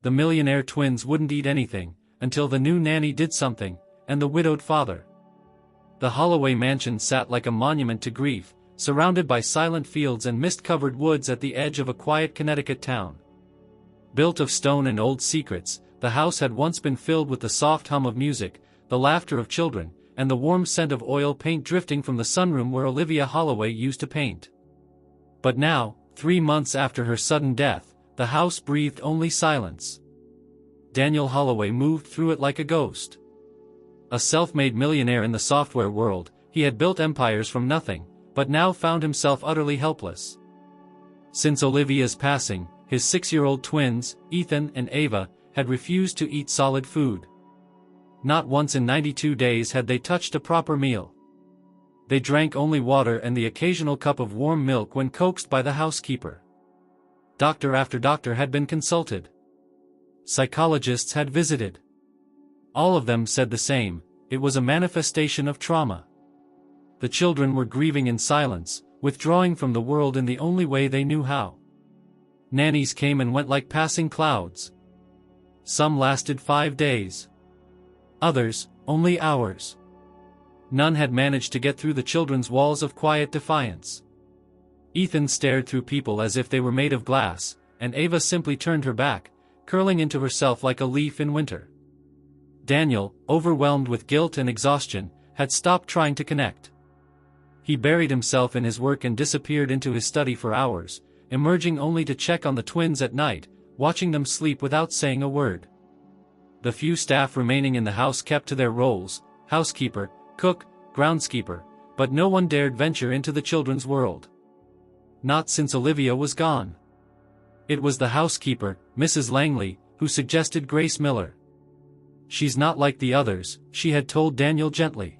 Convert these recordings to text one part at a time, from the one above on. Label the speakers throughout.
Speaker 1: The Millionaire twins wouldn't eat anything, until the new nanny did something, and the widowed father. The Holloway mansion sat like a monument to grief, surrounded by silent fields and mist-covered woods at the edge of a quiet Connecticut town. Built of stone and old secrets, the house had once been filled with the soft hum of music, the laughter of children, and the warm scent of oil paint drifting from the sunroom where Olivia Holloway used to paint. But now, 3 months after her sudden death, the house breathed only silence. Daniel Holloway moved through it like a ghost. A self-made millionaire in the software world, he had built empires from nothing, but now found himself utterly helpless. Since Olivia's passing, his 6-year-old twins, Ethan and Ava, had refused to eat solid food. Not once in 92 days had they touched a proper meal. They drank only water and the occasional cup of warm milk when coaxed by the housekeeper. Doctor after doctor had been consulted. Psychologists had visited. All of them said the same: it was a manifestation of trauma. The children were grieving in silence, withdrawing from the world in the only way they knew how. Nannies came and went like passing clouds. Some lasted 5 days. Others, only hours. None had managed to get through the children's walls of quiet defiance. Ethan stared through people as if they were made of glass, and Ava simply turned her back, curling into herself like a leaf in winter. Daniel, overwhelmed with guilt and exhaustion, had stopped trying to connect. He buried himself in his work and disappeared into his study for hours, emerging only to check on the twins at night, watching them sleep without saying a word. The few staff remaining in the house kept to their roles: housekeeper, cook, groundskeeper, but no one dared venture into the children's world. Not since Olivia was gone. It was the housekeeper, Mrs. Langley, who suggested Grace Miller. "She's not like the others," she had told Daniel gently.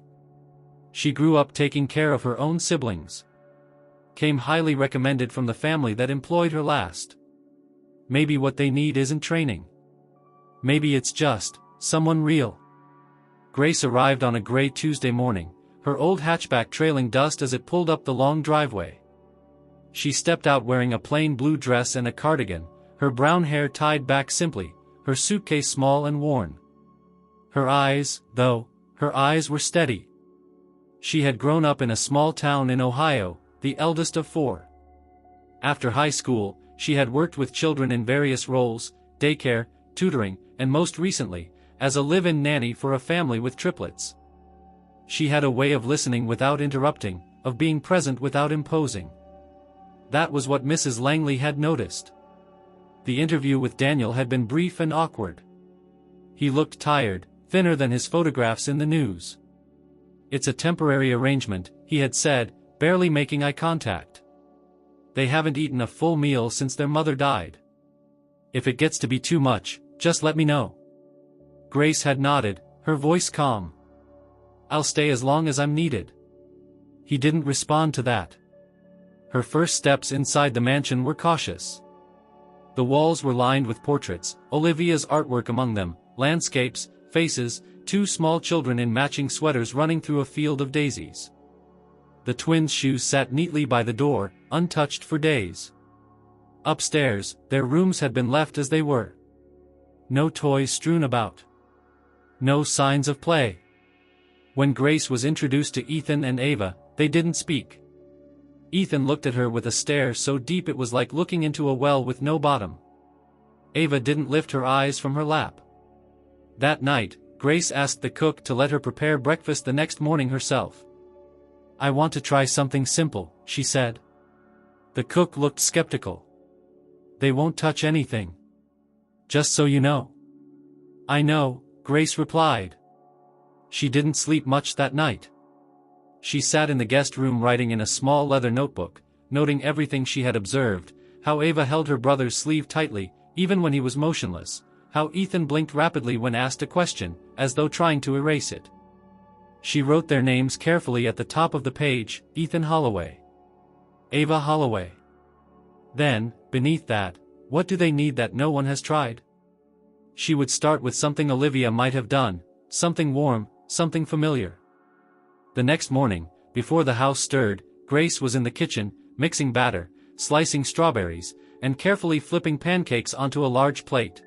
Speaker 1: "She grew up taking care of her own siblings. Came highly recommended from the family that employed her last. Maybe what they need isn't training. Maybe it's just someone real." Grace arrived on a gray Tuesday morning, her old hatchback trailing dust as it pulled up the long driveway. She stepped out wearing a plain blue dress and a cardigan, her brown hair tied back simply, her suitcase small and worn. Her eyes were steady. She had grown up in a small town in Ohio, the eldest of 4. After high school, she had worked with children in various roles: daycare, tutoring, and most recently, as a live-in nanny for a family with triplets. She had a way of listening without interrupting, of being present without imposing. That was what Mrs. Langley had noticed. The interview with Daniel had been brief and awkward. He looked tired, thinner than his photographs in the news. "It's a temporary arrangement," he had said, barely making eye contact. "They haven't eaten a full meal since their mother died. If it gets to be too much, just let me know." Grace had nodded, her voice calm. "I'll stay as long as I'm needed." He didn't respond to that. Her first steps inside the mansion were cautious. The walls were lined with portraits, Olivia's artwork among them, landscapes, faces, 2 small children in matching sweaters running through a field of daisies. The twins' shoes sat neatly by the door, untouched for days. Upstairs, their rooms had been left as they were. No toys strewn about. No signs of play. When Grace was introduced to Ethan and Ava, they didn't speak. Ethan looked at her with a stare so deep it was like looking into a well with no bottom. Ava didn't lift her eyes from her lap. That night, Grace asked the cook to let her prepare breakfast the next morning herself. "I want to try something simple," she said. The cook looked skeptical. "They won't touch anything. Just so you know." "I know," Grace replied. She didn't sleep much that night. She sat in the guest room writing in a small leather notebook, noting everything she had observed: how Ava held her brother's sleeve tightly, even when he was motionless, how Ethan blinked rapidly when asked a question, as though trying to erase it. She wrote their names carefully at the top of the page: Ethan Holloway, Ava Holloway. Then, beneath that, what do they need that no one has tried? She would start with something Olivia might have done, something warm, something familiar. The next morning, before the house stirred, Grace was in the kitchen, mixing batter, slicing strawberries, and carefully flipping pancakes onto a large plate.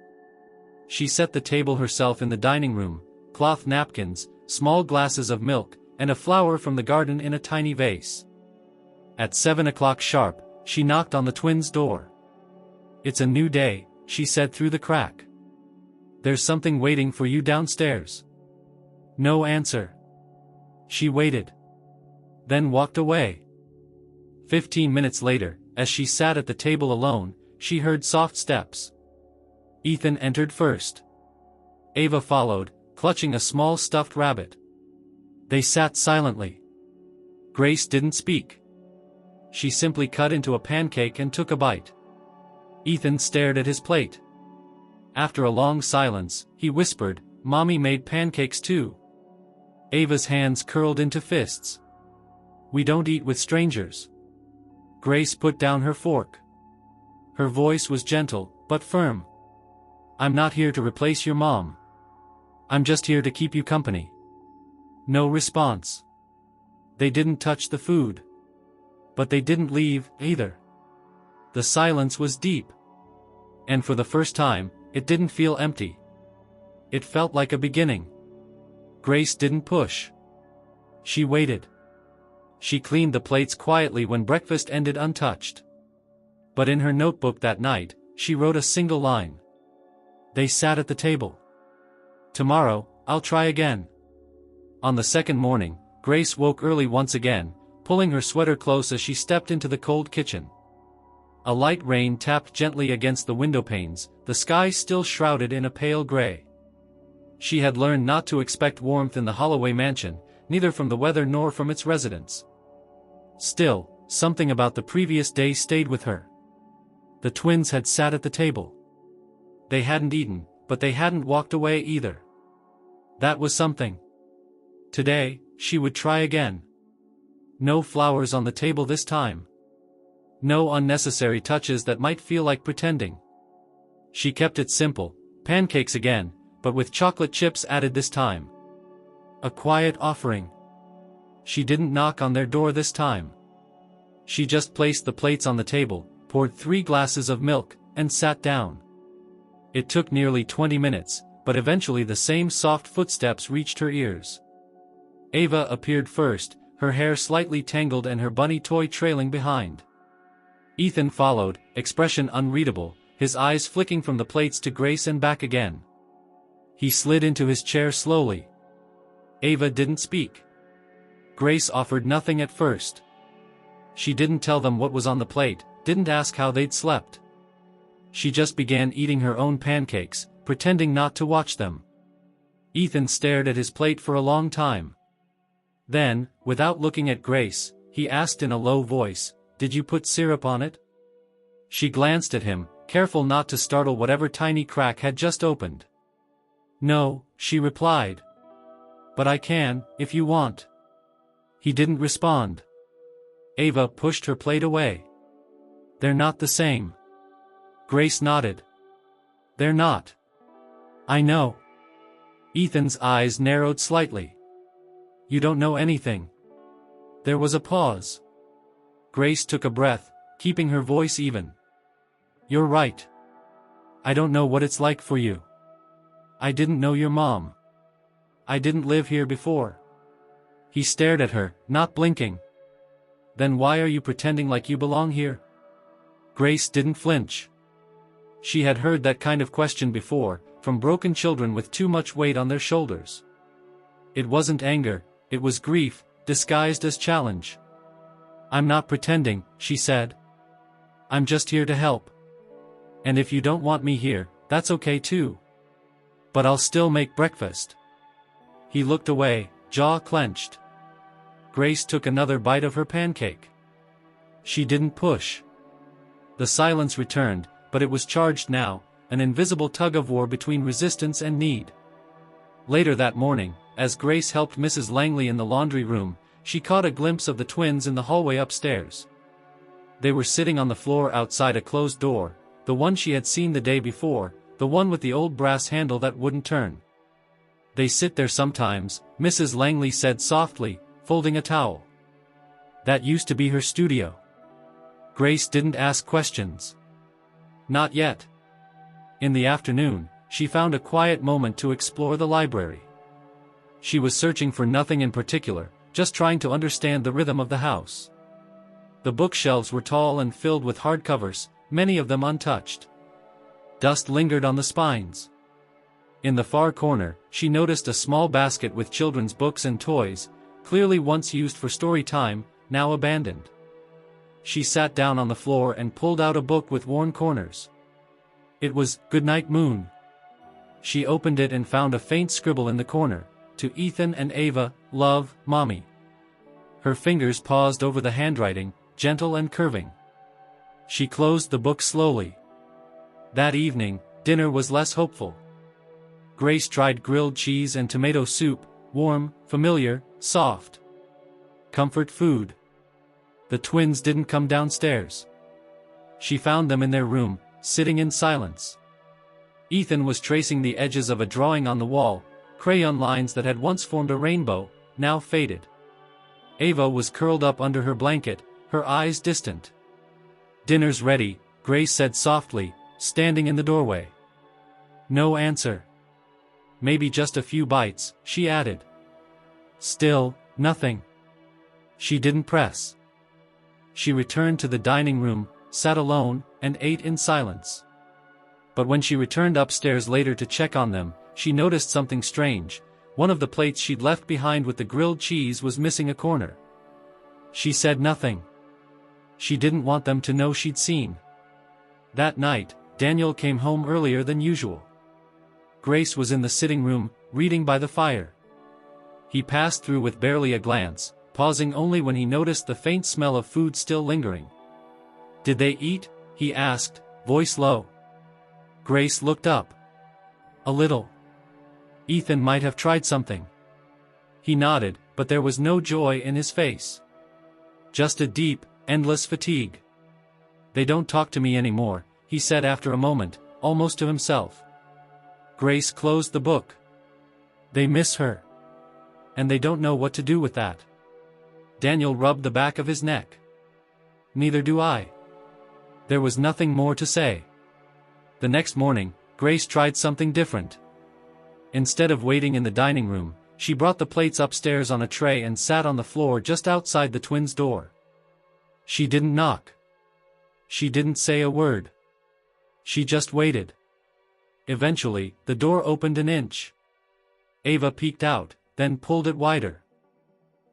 Speaker 1: She set the table herself in the dining room, cloth napkins, small glasses of milk, and a flower from the garden in a tiny vase. At 7 o'clock sharp, she knocked on the twins' door. "It's a new day," she said through the crack. "There's something waiting for you downstairs." No answer. She waited. Then walked away. 15 minutes later, as she sat at the table alone, she heard soft steps. Ethan entered first. Ava followed, clutching a small stuffed rabbit. They sat silently. Grace didn't speak. She simply cut into a pancake and took a bite. Ethan stared at his plate. After a long silence, he whispered, "Mommy made pancakes too." Ava's hands curled into fists. "We don't eat with strangers." Grace put down her fork. Her voice was gentle, but firm. "I'm not here to replace your mom. I'm just here to keep you company." No response. They didn't touch the food. But they didn't leave, either. The silence was deep. And for the first time, it didn't feel empty. It felt like a beginning. Grace didn't push. She waited. She cleaned the plates quietly when breakfast ended untouched. But in her notebook that night, she wrote a single line. They sat at the table. "Tomorrow, I'll try again." On the second morning, Grace woke early once again, pulling her sweater close as she stepped into the cold kitchen. A light rain tapped gently against the window panes, the sky still shrouded in a pale gray. She had learned not to expect warmth in the Holloway mansion, neither from the weather nor from its residents. Still, something about the previous day stayed with her. The twins had sat at the table. They hadn't eaten, but they hadn't walked away either. That was something. Today, she would try again. No flowers on the table this time. No unnecessary touches that might feel like pretending. She kept it simple, pancakes again, but with chocolate chips added this time. A quiet offering. She didn't knock on their door this time. She just placed the plates on the table, poured 3 glasses of milk, and sat down. It took nearly 20 minutes, but eventually the same soft footsteps reached her ears. Ava appeared first, her hair slightly tangled and her bunny toy trailing behind. Ethan followed, expression unreadable, his eyes flicking from the plates to Grace and back again. He slid into his chair slowly. Ava didn't speak. Grace offered nothing at first. She didn't tell them what was on the plate, didn't ask how they'd slept. She just began eating her own pancakes, pretending not to watch them. Ethan stared at his plate for a long time. Then, without looking at Grace, he asked in a low voice, "Did you put syrup on it?" She glanced at him, careful not to startle whatever tiny crack had just opened. "No," she replied. "But I can, if you want." He didn't respond. Ava pushed her plate away. "They're not the same." Grace nodded. "They're not." "I know." Ethan's eyes narrowed slightly. "You don't know anything." There was a pause. Grace took a breath, keeping her voice even. "You're right. I don't know what it's like for you. I didn't know your mom. I didn't live here before." He stared at her, not blinking. "Then why are you pretending like you belong here?" Grace didn't flinch. She had heard that kind of question before, from broken children with too much weight on their shoulders. It wasn't anger, it was grief, disguised as challenge. "I'm not pretending," she said. "I'm just here to help. And if you don't want me here, that's okay too. But I'll still make breakfast." He looked away, jaw clenched. Grace took another bite of her pancake. She didn't push. The silence returned, but it was charged now, an invisible tug-of-war between resistance and need. Later that morning, as Grace helped Mrs. Langley in the laundry room, she caught a glimpse of the twins in the hallway upstairs. They were sitting on the floor outside a closed door, the one she had seen the day before, the one with the old brass handle that wouldn't turn. "They sit there sometimes," Mrs. Langley said softly, folding a towel. "That used to be her studio." Grace didn't ask questions. Not yet. In the afternoon, she found a quiet moment to explore the library. She was searching for nothing in particular, just trying to understand the rhythm of the house. The bookshelves were tall and filled with hardcovers, many of them untouched. Dust lingered on the spines. In the far corner, she noticed a small basket with children's books and toys, clearly once used for story time, now abandoned. She sat down on the floor and pulled out a book with worn corners. It was Goodnight Moon. She opened it and found a faint scribble in the corner, "To Ethan and Ava, love, Mommy." Her fingers paused over the handwriting, gentle and curving. She closed the book slowly. That evening, dinner was less hopeful. Grace tried grilled cheese and tomato soup, warm, familiar, soft. Comfort food. The twins didn't come downstairs. She found them in their room, sitting in silence. Ethan was tracing the edges of a drawing on the wall, crayon lines that had once formed a rainbow, now faded. Ava was curled up under her blanket, her eyes distant. "Dinner's ready," Grace said softly, standing in the doorway. No answer. "Maybe just a few bites," she added. Still, nothing. She didn't press. She returned to the dining room, sat alone, and ate in silence. But when she returned upstairs later to check on them, she noticed something strange. One of the plates she'd left behind with the grilled cheese was missing a corner. She said nothing. She didn't want them to know she'd seen. That night, Daniel came home earlier than usual. Grace was in the sitting room, reading by the fire. He passed through with barely a glance, pausing only when he noticed the faint smell of food still lingering. "Did they eat?" he asked, voice low. Grace looked up. "A little. Ethan might have tried something." He nodded, but there was no joy in his face. Just a deep, endless fatigue. "They don't talk to me anymore," he said after a moment, almost to himself. Grace closed the book. "They miss her. And they don't know what to do with that." Daniel rubbed the back of his neck. "Neither do I." There was nothing more to say. The next morning, Grace tried something different. Instead of waiting in the dining room, she brought the plates upstairs on a tray and sat on the floor just outside the twins' door. She didn't knock. She didn't say a word. She just waited. Eventually, the door opened an inch. Ava peeked out, then pulled it wider.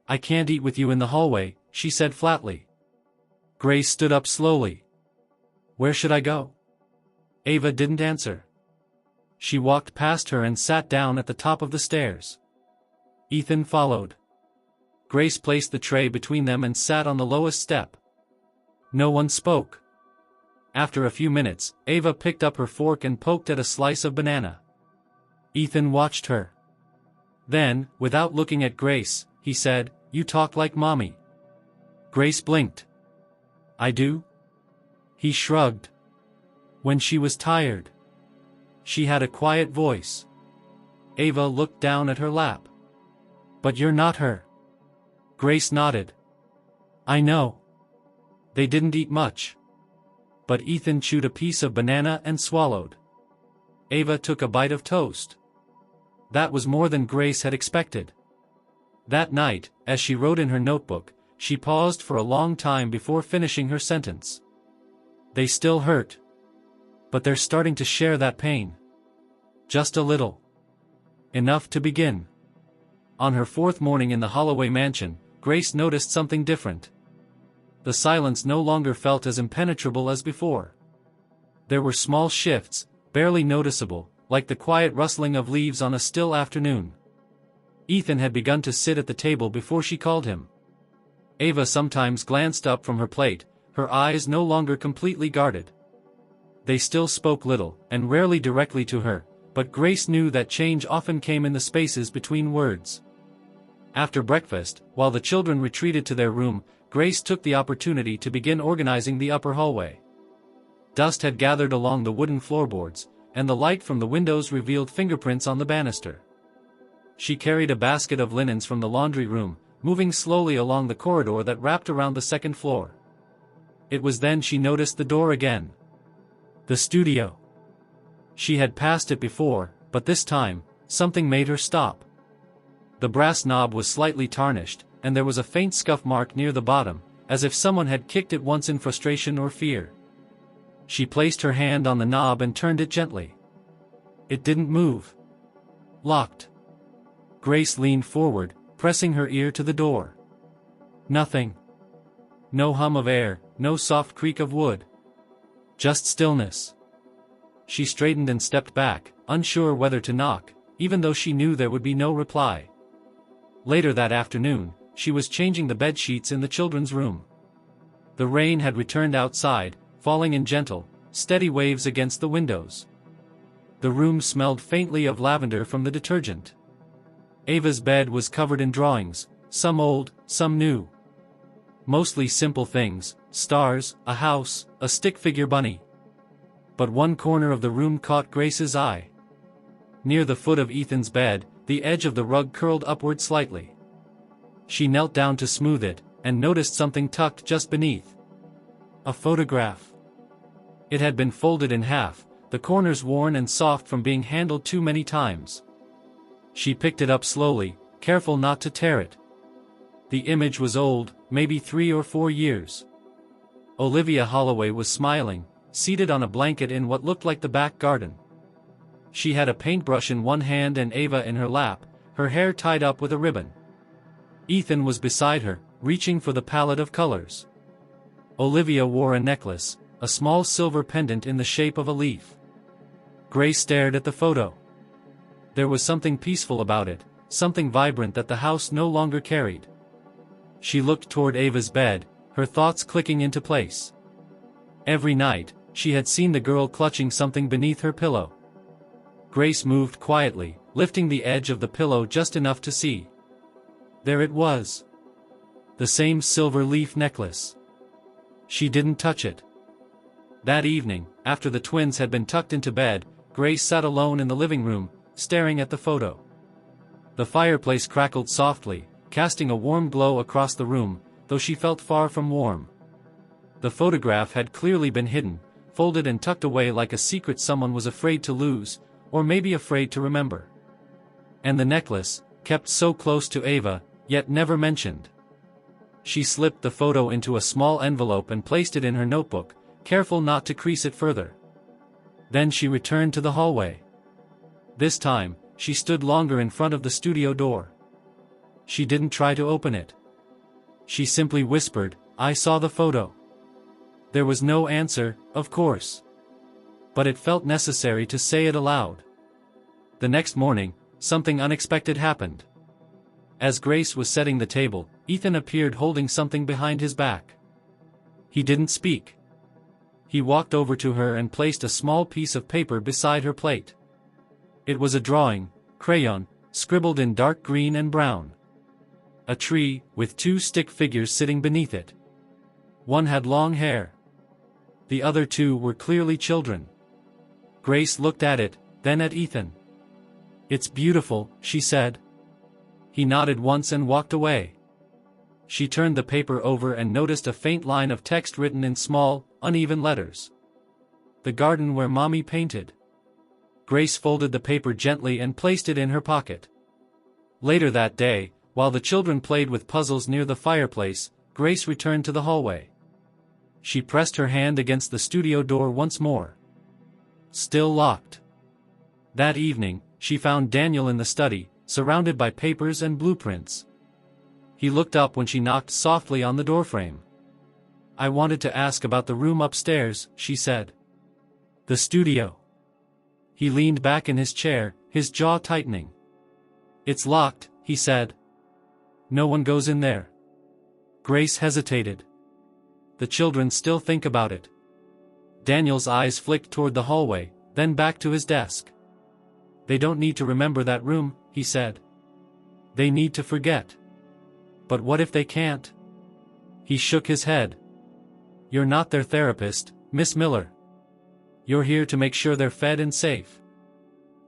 Speaker 1: "I can't eat with you in the hallway," she said flatly. Grace stood up slowly. "Where should I go?" Ava didn't answer. She walked past her and sat down at the top of the stairs. Ethan followed. Grace placed the tray between them and sat on the lowest step. No one spoke. After a few minutes, Ava picked up her fork and poked at a slice of banana. Ethan watched her. Then, without looking at Grace, he said, "You talk like Mommy." Grace blinked. "I do?" He shrugged. "When she was tired." She had a quiet voice. Ava looked down at her lap. "But you're not her." Grace nodded. "I know." They didn't eat much. But Ethan chewed a piece of banana and swallowed. Ava took a bite of toast. That was more than Grace had expected. That night, as she wrote in her notebook, she paused for a long time before finishing her sentence. "They still hurt. But they're starting to share that pain. Just a little. Enough to begin." On her fourth morning in the Holloway mansion, Grace noticed something different. The silence no longer felt as impenetrable as before. There were small shifts, barely noticeable, like the quiet rustling of leaves on a still afternoon. Ethan had begun to sit at the table before she called him. Ava sometimes glanced up from her plate, her eyes no longer completely guarded. They still spoke little, and rarely directly to her, but Grace knew that change often came in the spaces between words. After breakfast, while the children retreated to their room, Grace took the opportunity to begin organizing the upper hallway. Dust had gathered along the wooden floorboards, and the light from the windows revealed fingerprints on the banister. She carried a basket of linens from the laundry room, moving slowly along the corridor that wrapped around the second floor. It was then she noticed the door again. The studio. She had passed it before, but this time, something made her stop. The brass knob was slightly tarnished, and there was a faint scuff mark near the bottom, as if someone had kicked it once in frustration or fear. She placed her hand on the knob and turned it gently. It didn't move. Locked. Grace leaned forward, pressing her ear to the door. Nothing. No hum of air, no soft creak of wood. Just stillness. She straightened and stepped back, unsure whether to knock, even though she knew there would be no reply. Later that afternoon, she was changing the bed sheets in the children's room. The rain had returned outside, falling in gentle, steady waves against the windows. The room smelled faintly of lavender from the detergent. Ava's bed was covered in drawings, some old, some new. Mostly simple things, stars, a house, a stick figure bunny. But one corner of the room caught Grace's eye. Near the foot of Ethan's bed, the edge of the rug curled upward slightly. She knelt down to smooth it, and noticed something tucked just beneath. A photograph. It had been folded in half, the corners worn and soft from being handled too many times. She picked it up slowly, careful not to tear it. The image was old, maybe 3 or 4 years. Olivia Holloway was smiling, seated on a blanket in what looked like the back garden. She had a paintbrush in one hand and Ava in her lap, her hair tied up with a ribbon. Ethan was beside her, reaching for the palette of colors. Olivia wore a necklace, a small silver pendant in the shape of a leaf. Grace stared at the photo. There was something peaceful about it, something vibrant that the house no longer carried. She looked toward Ava's bed, her thoughts clicking into place. Every night, she had seen the girl clutching something beneath her pillow. Grace moved quietly, lifting the edge of the pillow just enough to see. There it was. The same silver leaf necklace. She didn't touch it. That evening, after the twins had been tucked into bed, Grace sat alone in the living room, staring at the photo. The fireplace crackled softly, casting a warm glow across the room, though she felt far from warm. The photograph had clearly been hidden, folded and tucked away like a secret someone was afraid to lose, or maybe afraid to remember. And the necklace, kept so close to Ava, yet never mentioned. She slipped the photo into a small envelope and placed it in her notebook, careful not to crease it further. Then she returned to the hallway. This time, she stood longer in front of the studio door. She didn't try to open it. She simply whispered, "I saw the photo." There was no answer, of course. But it felt necessary to say it aloud. The next morning, something unexpected happened. As Grace was setting the table, Ethan appeared holding something behind his back. He didn't speak. He walked over to her and placed a small piece of paper beside her plate. It was a drawing, crayon, scribbled in dark green and brown. A tree, with 2 stick figures sitting beneath it. One had long hair. The other 2 were clearly children. Grace looked at it, then at Ethan. "It's beautiful," she said. He nodded once and walked away. She turned the paper over and noticed a faint line of text written in small, uneven letters. "The garden where Mommy painted." Grace folded the paper gently and placed it in her pocket. Later that day, while the children played with puzzles near the fireplace, Grace returned to the hallway. She pressed her hand against the studio door once more. Still locked. That evening, she found Daniel in the study, surrounded by papers and blueprints. He looked up when she knocked softly on the doorframe. "I wanted to ask about the room upstairs," she said. "The studio." He leaned back in his chair, his jaw tightening. "It's locked," he said. "No one goes in there." Grace hesitated. "The children still think about it." Daniel's eyes flicked toward the hallway, then back to his desk. "They don't need to remember that room," he said. "They need to forget." "But what if they can't?" He shook his head. "You're not their therapist, Miss Miller. You're here to make sure they're fed and safe.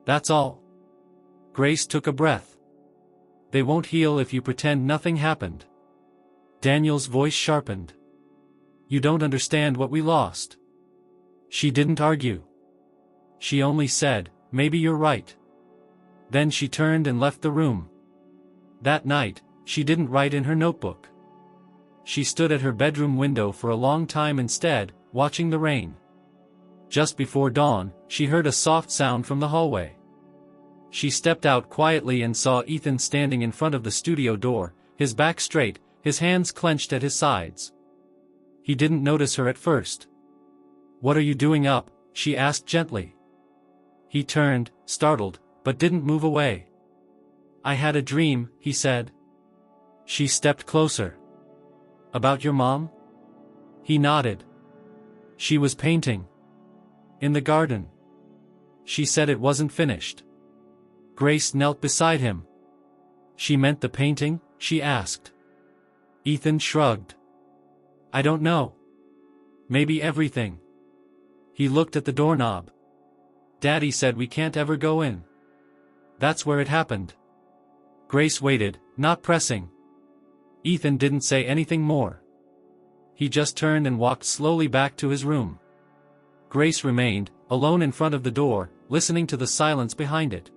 Speaker 1: That's all." Grace took a breath. "They won't heal if you pretend nothing happened." Daniel's voice sharpened. "You don't understand what we lost." She didn't argue. She only said, "Maybe you're right." Then she turned and left the room. That night, she didn't write in her notebook. She stood at her bedroom window for a long time instead, watching the rain. Just before dawn, she heard a soft sound from the hallway. She stepped out quietly and saw Ethan standing in front of the studio door, his back straight, his hands clenched at his sides. He didn't notice her at first. "What are you doing up?" she asked gently. He turned, startled, but didn't move away. "I had a dream," he said. She stepped closer. "About your mom?" He nodded. "She was painting. In the garden. She said it wasn't finished." Grace knelt beside him. "She meant the painting?" she asked. Ethan shrugged. "I don't know. Maybe everything." He looked at the doorknob. "Daddy said we can't ever go in. That's where it happened." Grace waited, not pressing. Ethan didn't say anything more. He just turned and walked slowly back to his room. Grace remained, alone in front of the door, listening to the silence behind it.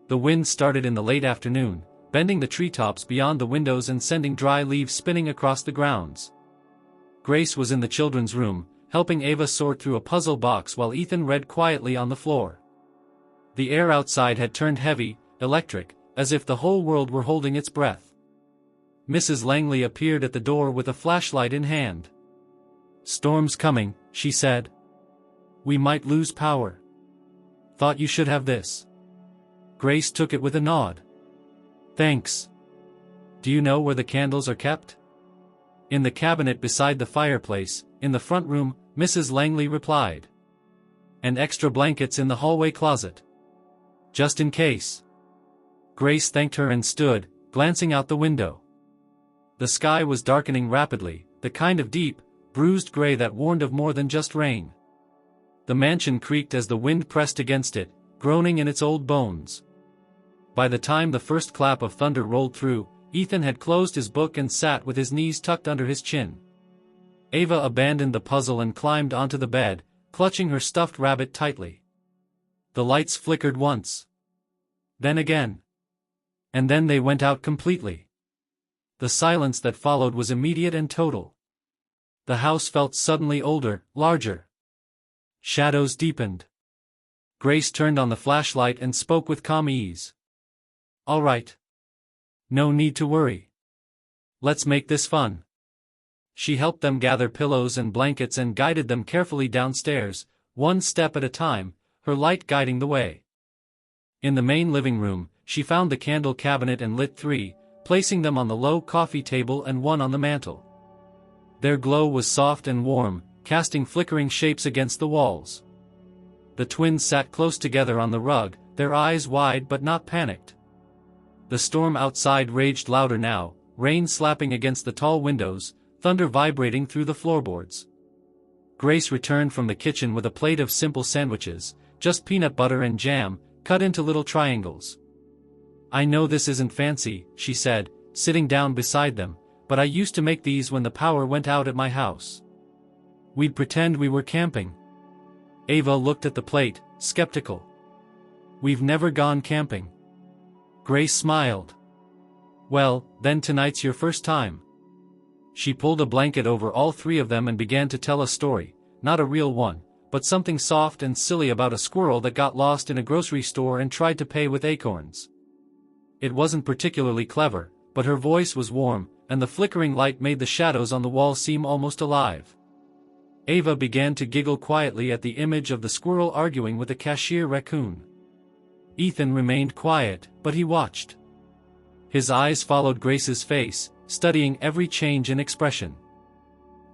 Speaker 1: The wind started in the late afternoon, bending the treetops beyond the windows and sending dry leaves spinning across the grounds. Grace was in the children's room, helping Ava sort through a puzzle box while Ethan read quietly on the floor. The air outside had turned heavy, electric, as if the whole world were holding its breath. Mrs. Langley appeared at the door with a flashlight in hand. "Storm's coming," she said. "We might lose power. Thought you should have this." Grace took it with a nod. "Thanks. Do you know where the candles are kept?" "In the cabinet beside the fireplace, in the front room," Mrs. Langley replied. "And extra blankets in the hallway closet. Just in case." Grace thanked her and stood, glancing out the window. The sky was darkening rapidly, the kind of deep, bruised gray that warned of more than just rain. The mansion creaked as the wind pressed against it, groaning in its old bones. By the time the first clap of thunder rolled through, Ethan had closed his book and sat with his knees tucked under his chin. Ava abandoned the puzzle and climbed onto the bed, clutching her stuffed rabbit tightly. The lights flickered once. Then again. And then they went out completely. The silence that followed was immediate and total. The house felt suddenly older, larger. Shadows deepened. Grace turned on the flashlight and spoke with calm ease. "All right. No need to worry. Let's make this fun." She helped them gather pillows and blankets and guided them carefully downstairs, one step at a time, her light guiding the way. In the main living room, she found the candle cabinet and lit 3, placing them on the low coffee table and one on the mantel. Their glow was soft and warm, casting flickering shapes against the walls. The twins sat close together on the rug, their eyes wide but not panicked. The storm outside raged louder now, rain slapping against the tall windows, thunder vibrating through the floorboards. Grace returned from the kitchen with a plate of simple sandwiches, just peanut butter and jam, cut into little triangles. "I know this isn't fancy," she said, sitting down beside them, "but I used to make these when the power went out at my house. We'd pretend we were camping." Ava looked at the plate, skeptical. "We've never gone camping." Grace smiled. "Well, then tonight's your first time." She pulled a blanket over all 3 of them and began to tell a story, not a real one, but something soft and silly about a squirrel that got lost in a grocery store and tried to pay with acorns. It wasn't particularly clever, but her voice was warm, and the flickering light made the shadows on the wall seem almost alive. Ava began to giggle quietly at the image of the squirrel arguing with a cashier raccoon. Ethan remained quiet, but he watched. His eyes followed Grace's face, studying every change in expression.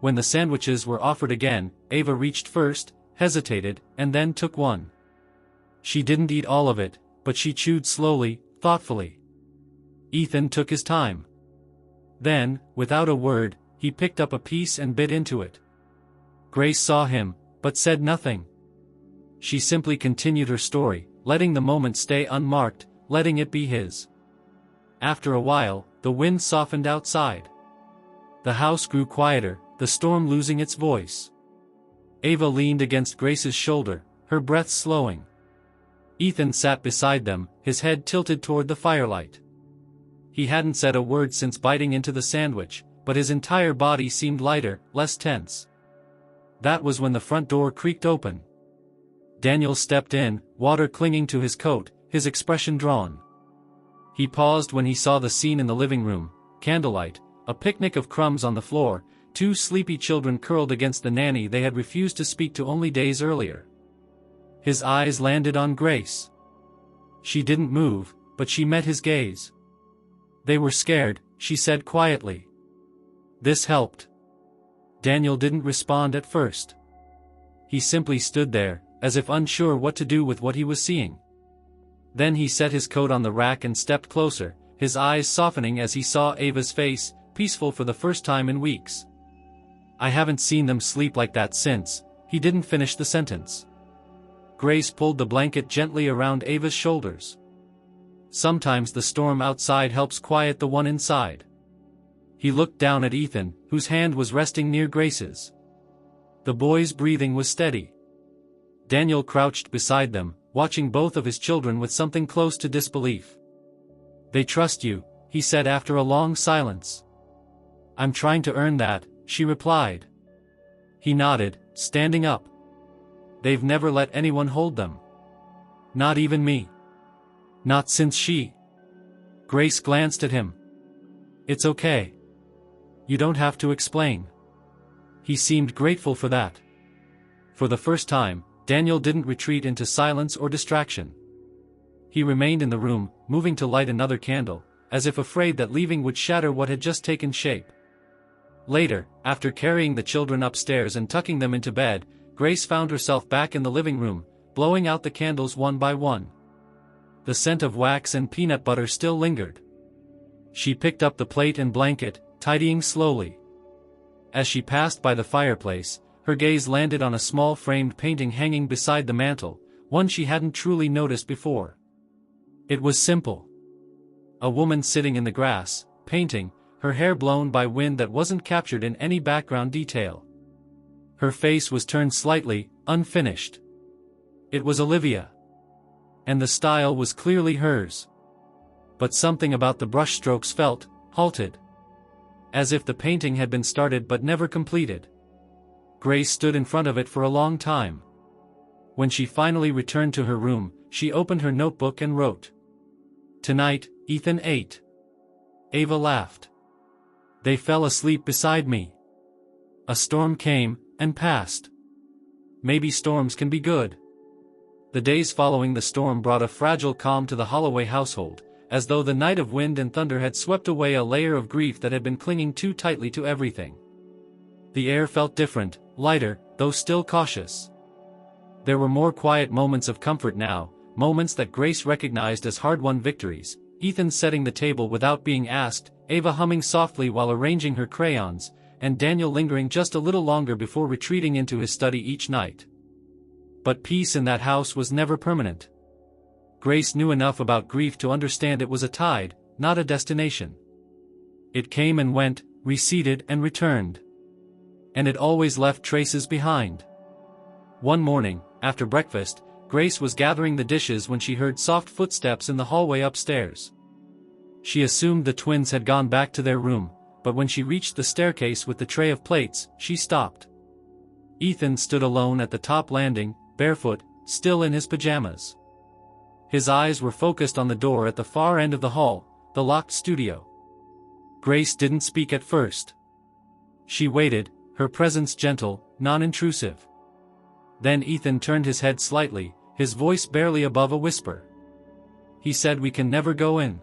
Speaker 1: When the sandwiches were offered again, Ava reached first, hesitated, and then took one. She didn't eat all of it, but she chewed slowly, thoughtfully. Ethan took his time. Then, without a word, he picked up a piece and bit into it. Grace saw him, but said nothing. She simply continued her story, letting the moment stay unmarked, letting it be his. After a while, the wind softened outside. The house grew quieter, the storm losing its voice. Ava leaned against Grace's shoulder, her breath slowing. Ethan sat beside them, his head tilted toward the firelight. He hadn't said a word since biting into the sandwich, but his entire body seemed lighter, less tense. That was when the front door creaked open. Daniel stepped in, water clinging to his coat, his expression drawn. He paused when he saw the scene in the living room: candlelight, a picnic of crumbs on the floor, two sleepy children curled against the nanny they had refused to speak to only days earlier. His eyes landed on Grace. She didn't move, but she met his gaze. "They were scared," she said quietly. This helped. Daniel didn't respond at first. He simply stood there, as if unsure what to do with what he was seeing. Then he set his coat on the rack and stepped closer, his eyes softening as he saw Ava's face, peaceful for the first time in weeks. "I haven't seen them sleep like that since," he didn't finish the sentence. Grace pulled the blanket gently around Ava's shoulders. "Sometimes the storm outside helps quiet the one inside." He looked down at Ethan, whose hand was resting near Grace's. The boy's breathing was steady. Daniel crouched beside them, watching both of his children with something close to disbelief. "They trust you," he said after a long silence. "I'm trying to earn that," she replied. He nodded, standing up. "They've never let anyone hold them. Not even me. Not since she..." Grace glanced at him. "It's okay. You don't have to explain." He seemed grateful for that. For the first time, Daniel didn't retreat into silence or distraction. He remained in the room, moving to light another candle, as if afraid that leaving would shatter what had just taken shape. Later, after carrying the children upstairs and tucking them into bed, Grace found herself back in the living room, blowing out the candles one by one. The scent of wax and peanut butter still lingered. She picked up the plate and blanket, tidying slowly. As she passed by the fireplace, her gaze landed on a small framed painting hanging beside the mantel, one she hadn't truly noticed before. It was simple. A woman sitting in the grass, painting, her hair blown by wind that wasn't captured in any background detail. Her face was turned slightly, unfinished. It was Olivia. And the style was clearly hers. But something about the brushstrokes felt halted. As if the painting had been started but never completed. Grace stood in front of it for a long time. When she finally returned to her room, she opened her notebook and wrote. "Tonight, Ethan ate." Ava laughed. "They fell asleep beside me. A storm came, and passed. Maybe storms can be good." The days following the storm brought a fragile calm to the Holloway household, as though the night of wind and thunder had swept away a layer of grief that had been clinging too tightly to everything. The air felt different, lighter, though still cautious. There were more quiet moments of comfort now, moments that Grace recognized as hard-won victories: Ethan setting the table without being asked, Ava humming softly while arranging her crayons, and Daniel lingering just a little longer before retreating into his study each night. But peace in that house was never permanent. Grace knew enough about grief to understand it was a tide, not a destination. It came and went, receded and returned. And it always left traces behind. One morning, after breakfast, Grace was gathering the dishes when she heard soft footsteps in the hallway upstairs. She assumed the twins had gone back to their room, but when she reached the staircase with the tray of plates, she stopped. Ethan stood alone at the top landing, barefoot, still in his pajamas. His eyes were focused on the door at the far end of the hall, the locked studio. Grace didn't speak at first. She waited, her presence gentle, non-intrusive. Then Ethan turned his head slightly, his voice barely above a whisper. He said, "We can never go in."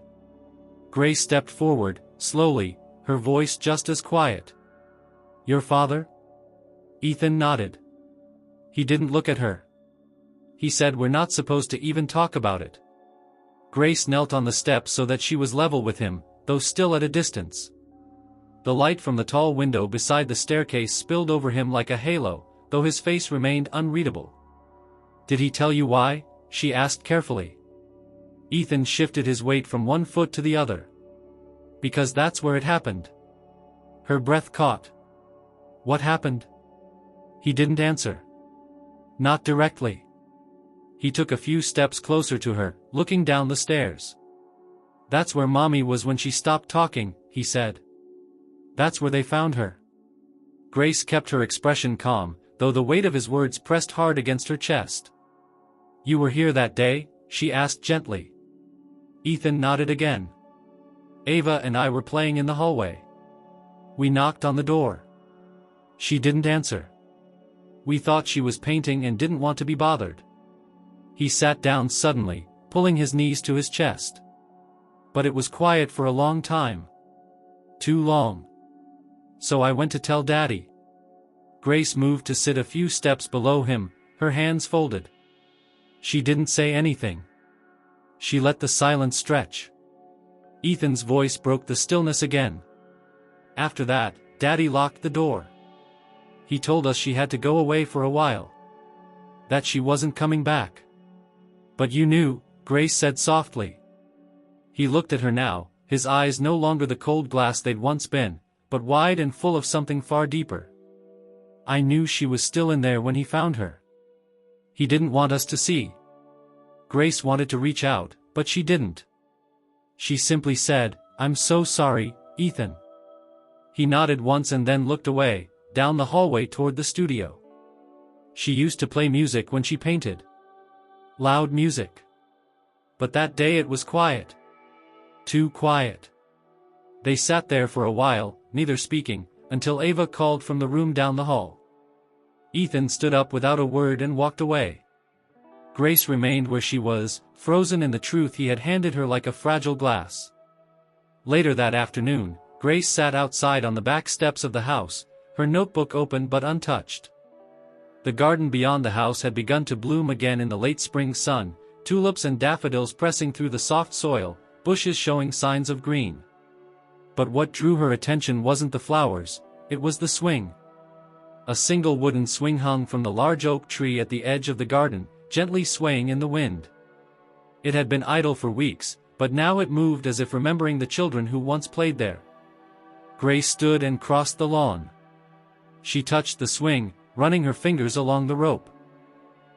Speaker 1: Grace stepped forward, slowly, her voice just as quiet. "Your father?" Ethan nodded. He didn't look at her. He said, "We're not supposed to even talk about it." Grace knelt on the steps so that she was level with him, though still at a distance. The light from the tall window beside the staircase spilled over him like a halo, though his face remained unreadable. "Did he tell you why?" she asked carefully. Ethan shifted his weight from one foot to the other. "Because that's where it happened." Her breath caught. "What happened?" He didn't answer. "Not directly." He took a few steps closer to her, looking down the stairs. "That's where Mommy was when she stopped talking," he said. "That's where they found her." Grace kept her expression calm, though the weight of his words pressed hard against her chest. "You were here that day?" she asked gently. Ethan nodded again. "Ava and I were playing in the hallway. We knocked on the door. She didn't answer. We thought she was painting and didn't want to be bothered." He sat down suddenly, pulling his knees to his chest. "But it was quiet for a long time. Too long. So I went to tell Daddy." Grace moved to sit a few steps below him, her hands folded. She didn't say anything. She let the silence stretch. Ethan's voice broke the stillness again. "After that, Daddy locked the door. He told us she had to go away for a while. That she wasn't coming back." "But you knew," Grace said softly. He looked at her now, his eyes no longer the cold glass they'd once been, but wide and full of something far deeper. "I knew she was still in there when he found her. He didn't want us to see." Grace wanted to reach out, but she didn't. She simply said, "I'm so sorry, Ethan." He nodded once and then looked away, down the hallway toward the studio. She used to play music when she painted. Loud music. But that day it was quiet. Too quiet. They sat there for a while, neither speaking, until Ava called from the room down the hall. Ethan stood up without a word and walked away. Grace remained where she was, frozen in the truth he had handed her like a fragile glass. Later that afternoon, Grace sat outside on the back steps of the house, her notebook open but untouched. The garden beyond the house had begun to bloom again in the late spring sun, tulips and daffodils pressing through the soft soil, bushes showing signs of green. But what drew her attention wasn't the flowers, it was the swing. A single wooden swing hung from the large oak tree at the edge of the garden, gently swaying in the wind. It had been idle for weeks, but now it moved as if remembering the children who once played there. Grace stood and crossed the lawn. She touched the swing, running her fingers along the rope.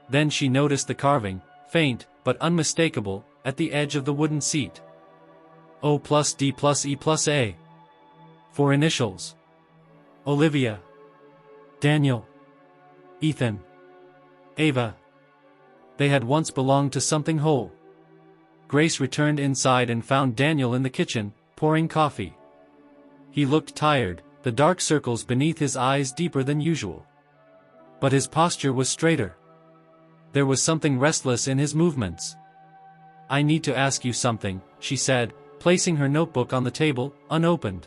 Speaker 1: Then she noticed the carving, faint, but unmistakable, at the edge of the wooden seat. O+D+E+A. 4 initials. Olivia. Daniel. Ethan. Ava. They had once belonged to something whole. Grace returned inside and found Daniel in the kitchen, pouring coffee. He looked tired, the dark circles beneath his eyes deeper than usual. But his posture was straighter. There was something restless in his movements. "I need to ask you something," she said, placing her notebook on the table, unopened.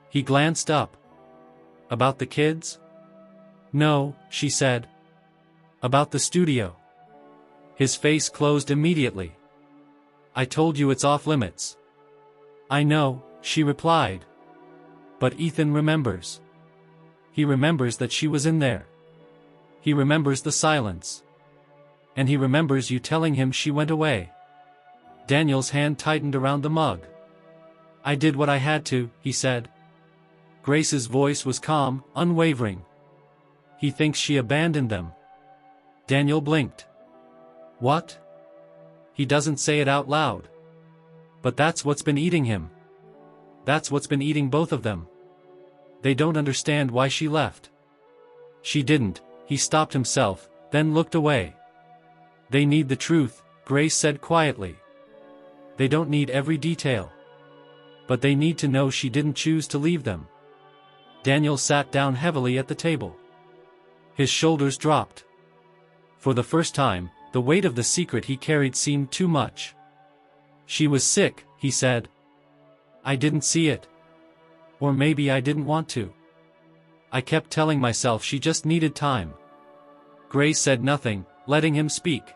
Speaker 1: He glanced up. "About the kids?" "No," she said. "About the studio." His face closed immediately. "I told you it's off limits." "I know," she replied. "But Ethan remembers. He remembers that she was in there. He remembers the silence. And he remembers you telling him she went away." Daniel's hand tightened around the mug. "I did what I had to," he said. Grace's voice was calm, unwavering. "He thinks she abandoned them." Daniel blinked. "What?" "He doesn't say it out loud. But that's what's been eating him. That's what's been eating both of them. They don't understand why she left." "She didn't," he stopped himself, then looked away. "They need the truth," Grace said quietly. "They don't need every detail. But they need to know she didn't choose to leave them." Daniel sat down heavily at the table. His shoulders dropped. For the first time, the weight of the secret he carried seemed too much. "She was sick," he said. "I didn't see it. Or maybe I didn't want to. I kept telling myself she just needed time." Grace said nothing, letting him speak.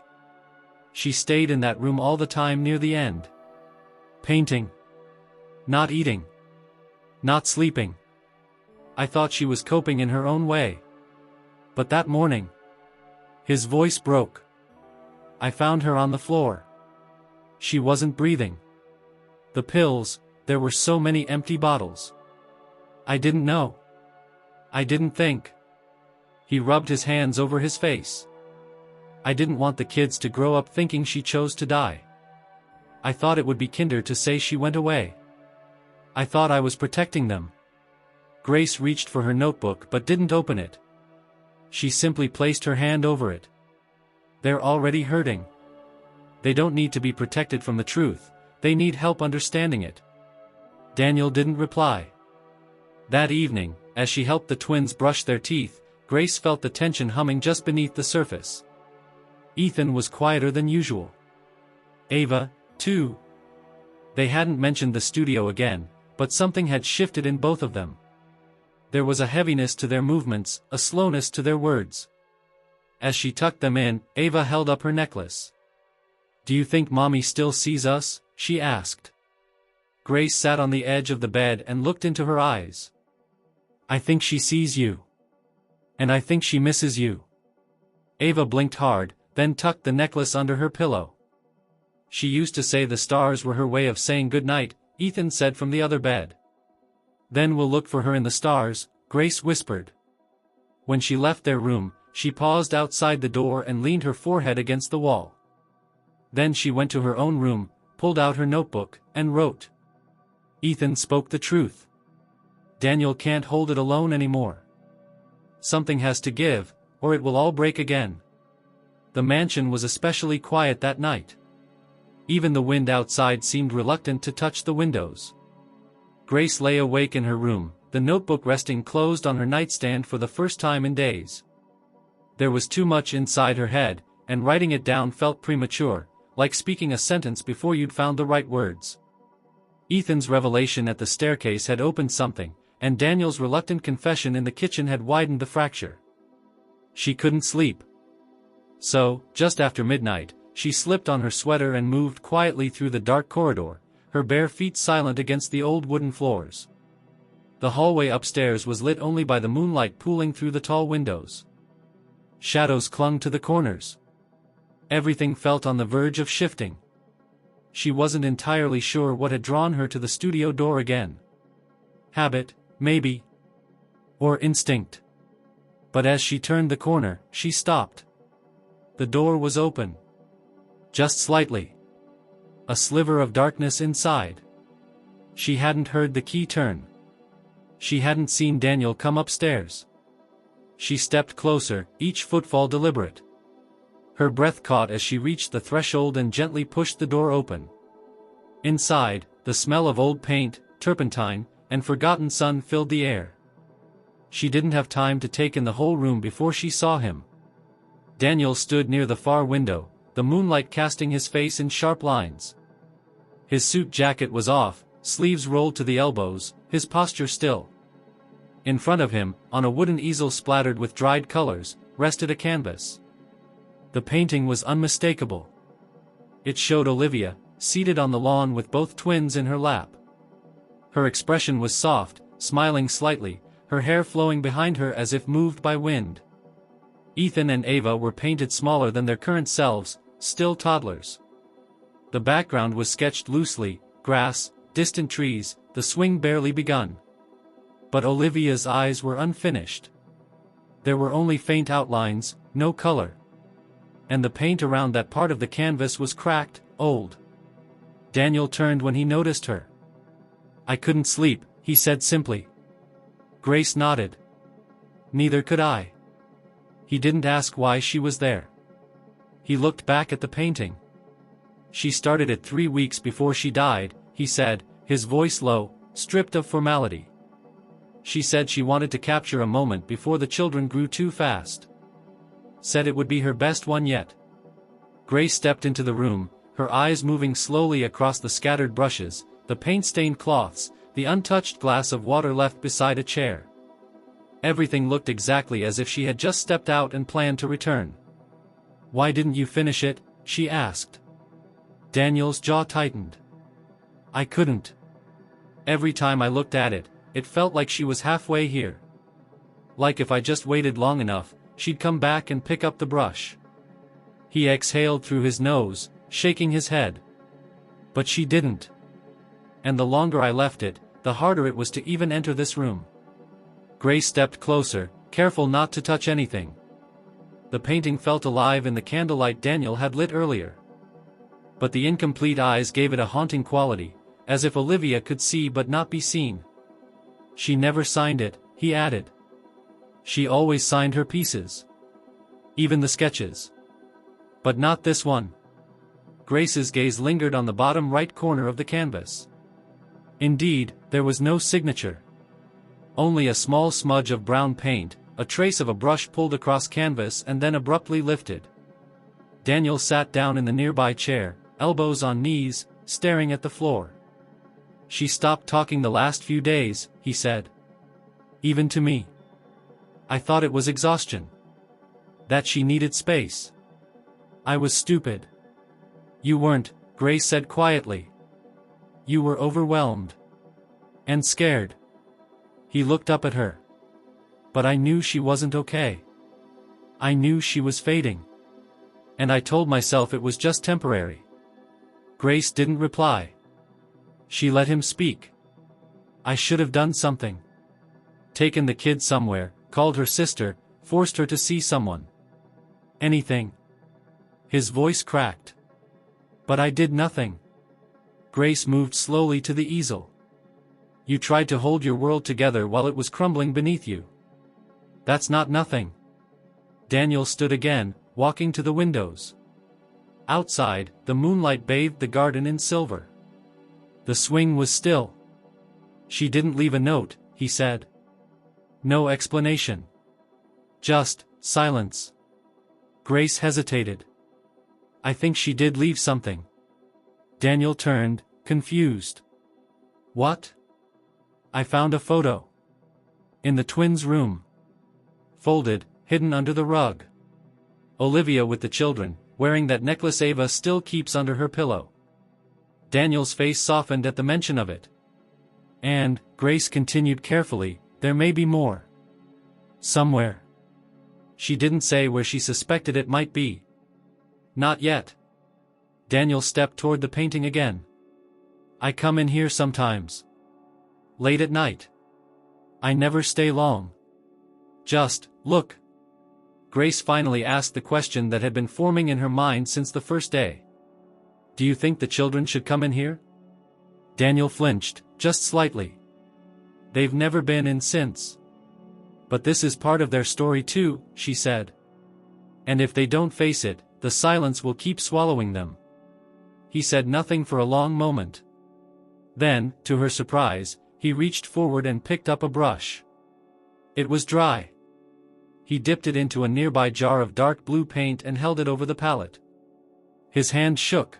Speaker 1: "She stayed in that room all the time near the end. Painting. Not eating. Not sleeping. I thought she was coping in her own way. But that morning..." His voice broke. "I found her on the floor. She wasn't breathing. The pills, there were so many empty bottles. I didn't know. I didn't think." He rubbed his hands over his face. I didn't want the kids to grow up thinking she chose to die. I thought it would be kinder to say she went away. I thought I was protecting them." Grace reached for her notebook but didn't open it. She simply placed her hand over it. "They're already hurting. They don't need to be protected from the truth, they need help understanding it." Daniel didn't reply. That evening, as she helped the twins brush their teeth, Grace felt the tension humming just beneath the surface. Ethan was quieter than usual. Ava, too. They hadn't mentioned the studio again, but something had shifted in both of them. There was a heaviness to their movements, a slowness to their words. As she tucked them in, Ava held up her necklace. "Do you think Mommy still sees us?" she asked. Grace sat on the edge of the bed and looked into her eyes. "I think she sees you. And I think she misses you." Ava blinked hard, then tucked the necklace under her pillow. "She used to say the stars were her way of saying good night," Ethan said from the other bed. "Then we'll look for her in the stars," Grace whispered. When she left their room, she paused outside the door and leaned her forehead against the wall. Then she went to her own room, pulled out her notebook, and wrote. Ethan spoke the truth. Daniel can't hold it alone anymore. Something has to give, or it will all break again. The mansion was especially quiet that night. Even the wind outside seemed reluctant to touch the windows. Grace lay awake in her room, the notebook resting closed on her nightstand for the first time in days. There was too much inside her head, and writing it down felt premature, like speaking a sentence before you'd found the right words. Ethan's revelation at the staircase had opened something, and Daniel's reluctant confession in the kitchen had widened the fracture. She couldn't sleep. So, just after midnight, she slipped on her sweater and moved quietly through the dark corridor, her bare feet silent against the old wooden floors. The hallway upstairs was lit only by the moonlight pooling through the tall windows. Shadows clung to the corners. Everything felt on the verge of shifting. She wasn't entirely sure what had drawn her to the studio door again. Habit, maybe. Or instinct. But as she turned the corner, she stopped. The door was open. Just slightly. A sliver of darkness inside. She hadn't heard the key turn. She hadn't seen Daniel come upstairs. She stepped closer, each footfall deliberate. Her breath caught as she reached the threshold and gently pushed the door open. Inside, the smell of old paint, turpentine, and forgotten sun filled the air. She didn't have time to take in the whole room before she saw him. Daniel stood near the far window, the moonlight casting his face in sharp lines. His suit jacket was off, sleeves rolled to the elbows, his posture still. In front of him, on a wooden easel splattered with dried colors, rested a canvas. The painting was unmistakable. It showed Olivia, seated on the lawn with both twins in her lap. Her expression was soft, smiling slightly, her hair flowing behind her as if moved by wind. Ethan and Ava were painted smaller than their current selves, still toddlers. The background was sketched loosely, grass, distant trees, the swing barely begun. But Olivia's eyes were unfinished. There were only faint outlines, no color. And the paint around that part of the canvas was cracked, old. Daniel turned when he noticed her. "I couldn't sleep," he said simply. Grace nodded. "Neither could I." He didn't ask why she was there. He looked back at the painting. "She started it 3 weeks before she died," he said, his voice low, stripped of formality. "She said she wanted to capture a moment before the children grew too fast. Said it would be her best one yet." Grace stepped into the room, her eyes moving slowly across the scattered brushes, the paint-stained cloths, the untouched glass of water left beside a chair. Everything looked exactly as if she had just stepped out and planned to return. "Why didn't you finish it?" she asked. Daniel's jaw tightened. "I couldn't. Every time I looked at it, it felt like she was halfway here. Like if I just waited long enough, she'd come back and pick up the brush." He exhaled through his nose, shaking his head. "But she didn't. And the longer I left it, the harder it was to even enter this room." Grace stepped closer, careful not to touch anything. The painting felt alive in the candlelight Daniel had lit earlier. But the incomplete eyes gave it a haunting quality, as if Olivia could see but not be seen. She never signed it, he added. She always signed her pieces. Even the sketches. But not this one. Grace's gaze lingered on the bottom right corner of the canvas. Indeed, there was no signature. Only a small smudge of brown paint, a trace of a brush pulled across canvas and then abruptly lifted. Daniel sat down in the nearby chair, elbows on knees, staring at the floor. She stopped talking the last few days, he said. Even to me. I thought it was exhaustion. That she needed space. I was stupid. You weren't, Grace said quietly. You were overwhelmed. And scared. He looked up at her. But I knew she wasn't okay. I knew she was fading. And I told myself it was just temporary. Grace didn't reply. She let him speak. I should have done something. Taken the kid somewhere, called her sister, forced her to see someone. Anything. His voice cracked. But I did nothing. Grace moved slowly to the easel. You tried to hold your world together while it was crumbling beneath you. That's not nothing. Daniel stood again, walking to the windows. Outside, the moonlight bathed the garden in silver. The swing was still. She didn't leave a note, he said. No explanation. Just silence. Grace hesitated. I think she did leave something. Daniel turned, confused. What? I found a photo. In the twins' room. Folded, hidden under the rug. Olivia with the children, wearing that necklace Ava still keeps under her pillow. Daniel's face softened at the mention of it. And, Grace continued carefully, there may be more. Somewhere. She didn't say where she suspected it might be. Not yet. Daniel stepped toward the painting again. I come in here sometimes. Late at night. I never stay long. Just, look. Grace finally asked the question that had been forming in her mind since the first day. Do you think the children should come in here? Daniel flinched, just slightly. They've never been in since. But this is part of their story too, she said. And if they don't face it, the silence will keep swallowing them. He said nothing for a long moment. Then, to her surprise, he reached forward and picked up a brush. It was dry. He dipped it into a nearby jar of dark blue paint and held it over the palette. His hand shook.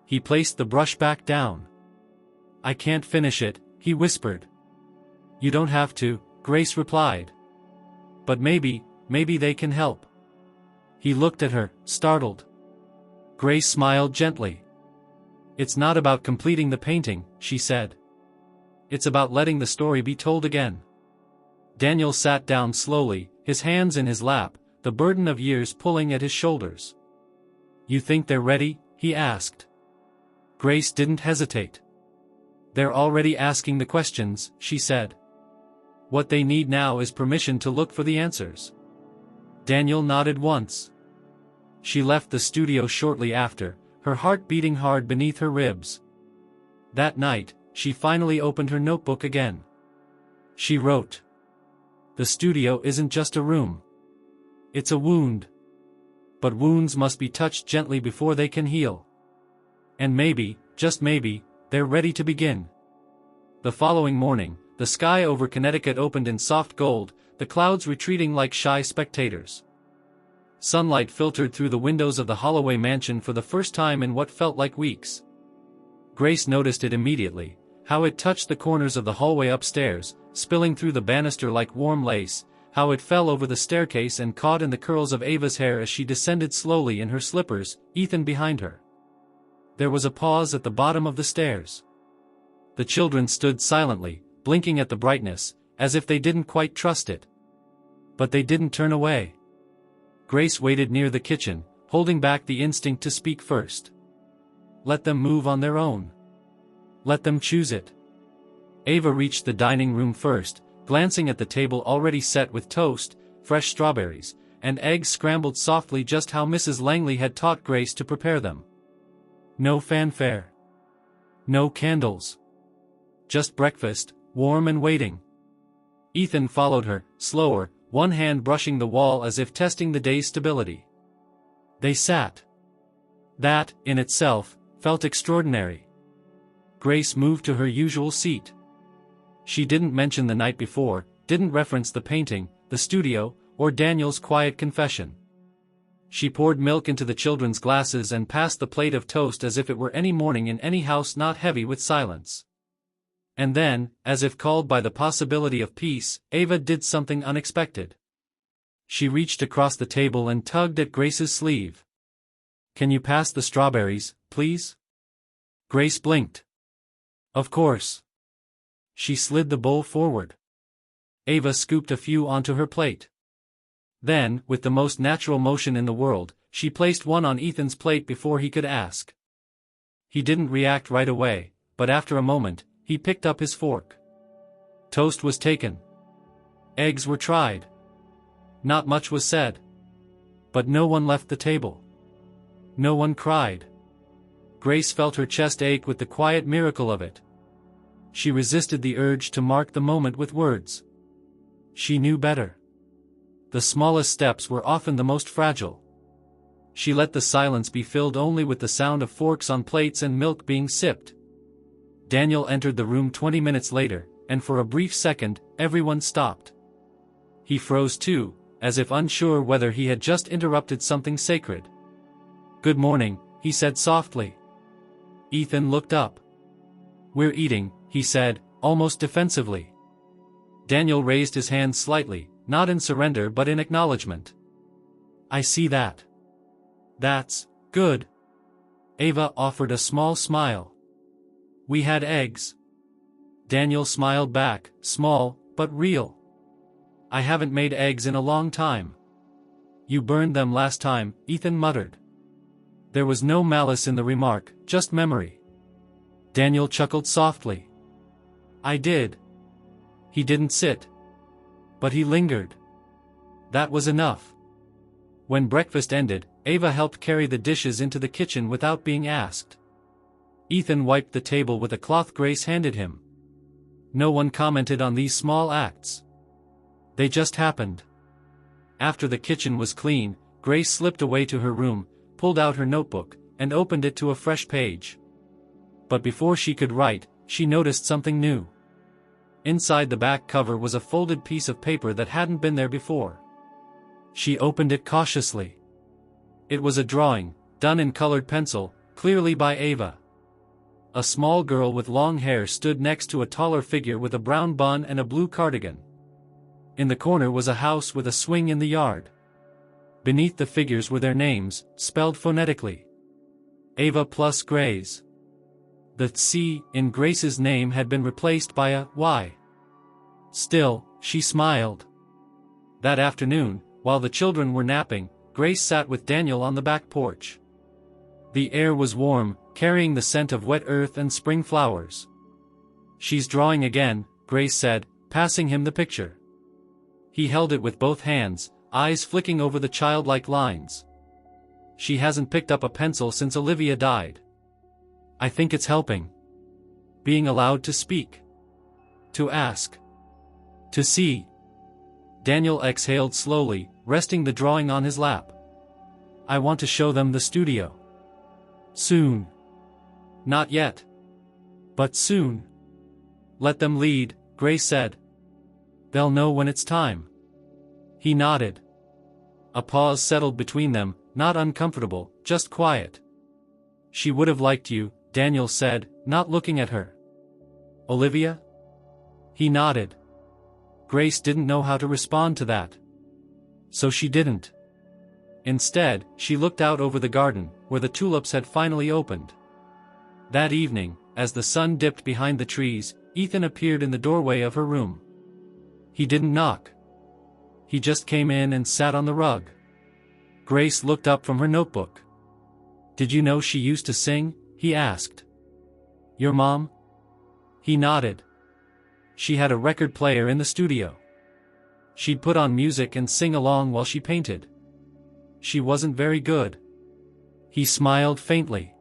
Speaker 1: He placed the brush back down. I can't finish it, he whispered. You don't have to, Grace replied. But maybe they can help. He looked at her, startled. Grace smiled gently. It's not about completing the painting, she said. It's about letting the story be told again. Daniel sat down slowly, his hands in his lap, the burden of years pulling at his shoulders. You think they're ready? He asked. Grace didn't hesitate. They're already asking the questions, she said. What they need now is permission to look for the answers. Daniel nodded once. She left the studio shortly after, her heart beating hard beneath her ribs. That night, she finally opened her notebook again. She wrote. The studio isn't just a room. It's a wound. But wounds must be touched gently before they can heal. And maybe, just maybe, they're ready to begin. The following morning, the sky over Connecticut opened in soft gold, the clouds retreating like shy spectators. Sunlight filtered through the windows of the Holloway mansion for the first time in what felt like weeks. Grace noticed it immediately, how it touched the corners of the hallway upstairs, spilling through the banister like warm lace, how it fell over the staircase and caught in the curls of Ava's hair as she descended slowly in her slippers, Ethan behind her. There was a pause at the bottom of the stairs. The children stood silently, blinking at the brightness, as if they didn't quite trust it. But they didn't turn away. Grace waited near the kitchen, holding back the instinct to speak first. Let them move on their own. Let them choose it. Ava reached the dining room first, glancing at the table already set with toast, fresh strawberries, and eggs scrambled softly just how Mrs. Langley had taught Grace to prepare them. No fanfare. No candles. Just breakfast, warm and waiting. Ethan followed her, slower, one hand brushing the wall as if testing the day's stability. They sat. That, in itself, felt extraordinary. Grace moved to her usual seat. She didn't mention the night before, didn't reference the painting, the studio, or Daniel's quiet confession. She poured milk into the children's glasses and passed the plate of toast as if it were any morning in any house not heavy with silence. And then, as if called by the possibility of peace, Ava did something unexpected. She reached across the table and tugged at Grace's sleeve. "Can you pass the strawberries, please?" Grace blinked. "Of course." She slid the bowl forward. Ava scooped a few onto her plate. Then, with the most natural motion in the world, she placed one on Ethan's plate before he could ask. He didn't react right away, but after a moment, he picked up his fork. Toast was taken. Eggs were tried. Not much was said. But no one left the table. No one cried. Grace felt her chest ache with the quiet miracle of it. She resisted the urge to mark the moment with words. She knew better. The smallest steps were often the most fragile. She let the silence be filled only with the sound of forks on plates and milk being sipped. Daniel entered the room 20 minutes later, and for a brief second, everyone stopped. He froze too, as if unsure whether he had just interrupted something sacred. "Good morning," he said softly. Ethan looked up. "We're eating," he said, almost defensively. Daniel raised his hand slightly, not in surrender but in acknowledgement. "I see that. That's good." Ava offered a small smile. "We had eggs." Daniel smiled back, small, but real. "I haven't made eggs in a long time." "You burned them last time," Ethan muttered. There was no malice in the remark, just memory. Daniel chuckled softly. "I did." He didn't sit. But he lingered. That was enough. When breakfast ended, Ava helped carry the dishes into the kitchen without being asked. Ethan wiped the table with a cloth Grace handed him. No one commented on these small acts. They just happened. After the kitchen was clean, Grace slipped away to her room, pulled out her notebook, and opened it to a fresh page. But before she could write, she noticed something new. Inside the back cover was a folded piece of paper that hadn't been there before. She opened it cautiously. It was a drawing, done in colored pencil, clearly by Ava. A small girl with long hair stood next to a taller figure with a brown bun and a blue cardigan. In the corner was a house with a swing in the yard. Beneath the figures were their names, spelled phonetically. Ava plus Grace. The C in Grace's name had been replaced by a Y. Still, she smiled. That afternoon, while the children were napping, Grace sat with Daniel on the back porch. The air was warm, carrying the scent of wet earth and spring flowers. "She's drawing again," Grace said, passing him the picture. He held it with both hands, eyes flicking over the childlike lines. "She hasn't picked up a pencil since Olivia died. I think it's helping. Being allowed to speak. To ask. To see." Daniel exhaled slowly, resting the drawing on his lap. "I want to show them the studio. Soon. Not yet. But soon. Let them lead," Grace said. "They'll know when it's time." He nodded. A pause settled between them, not uncomfortable, just quiet. "She would have liked you," Daniel said, not looking at her. "Olivia?" He nodded. Grace didn't know how to respond to that. So she didn't. Instead, she looked out over the garden, where the tulips had finally opened. That evening, as the sun dipped behind the trees, Ethan appeared in the doorway of her room. He didn't knock. He just came in and sat on the rug. Grace looked up from her notebook. "Did you know she used to sing?" he asked. "Your mom?" He nodded. She had a record player in the studio. She'd put on music and sing along while she painted. She wasn't very good. He smiled faintly.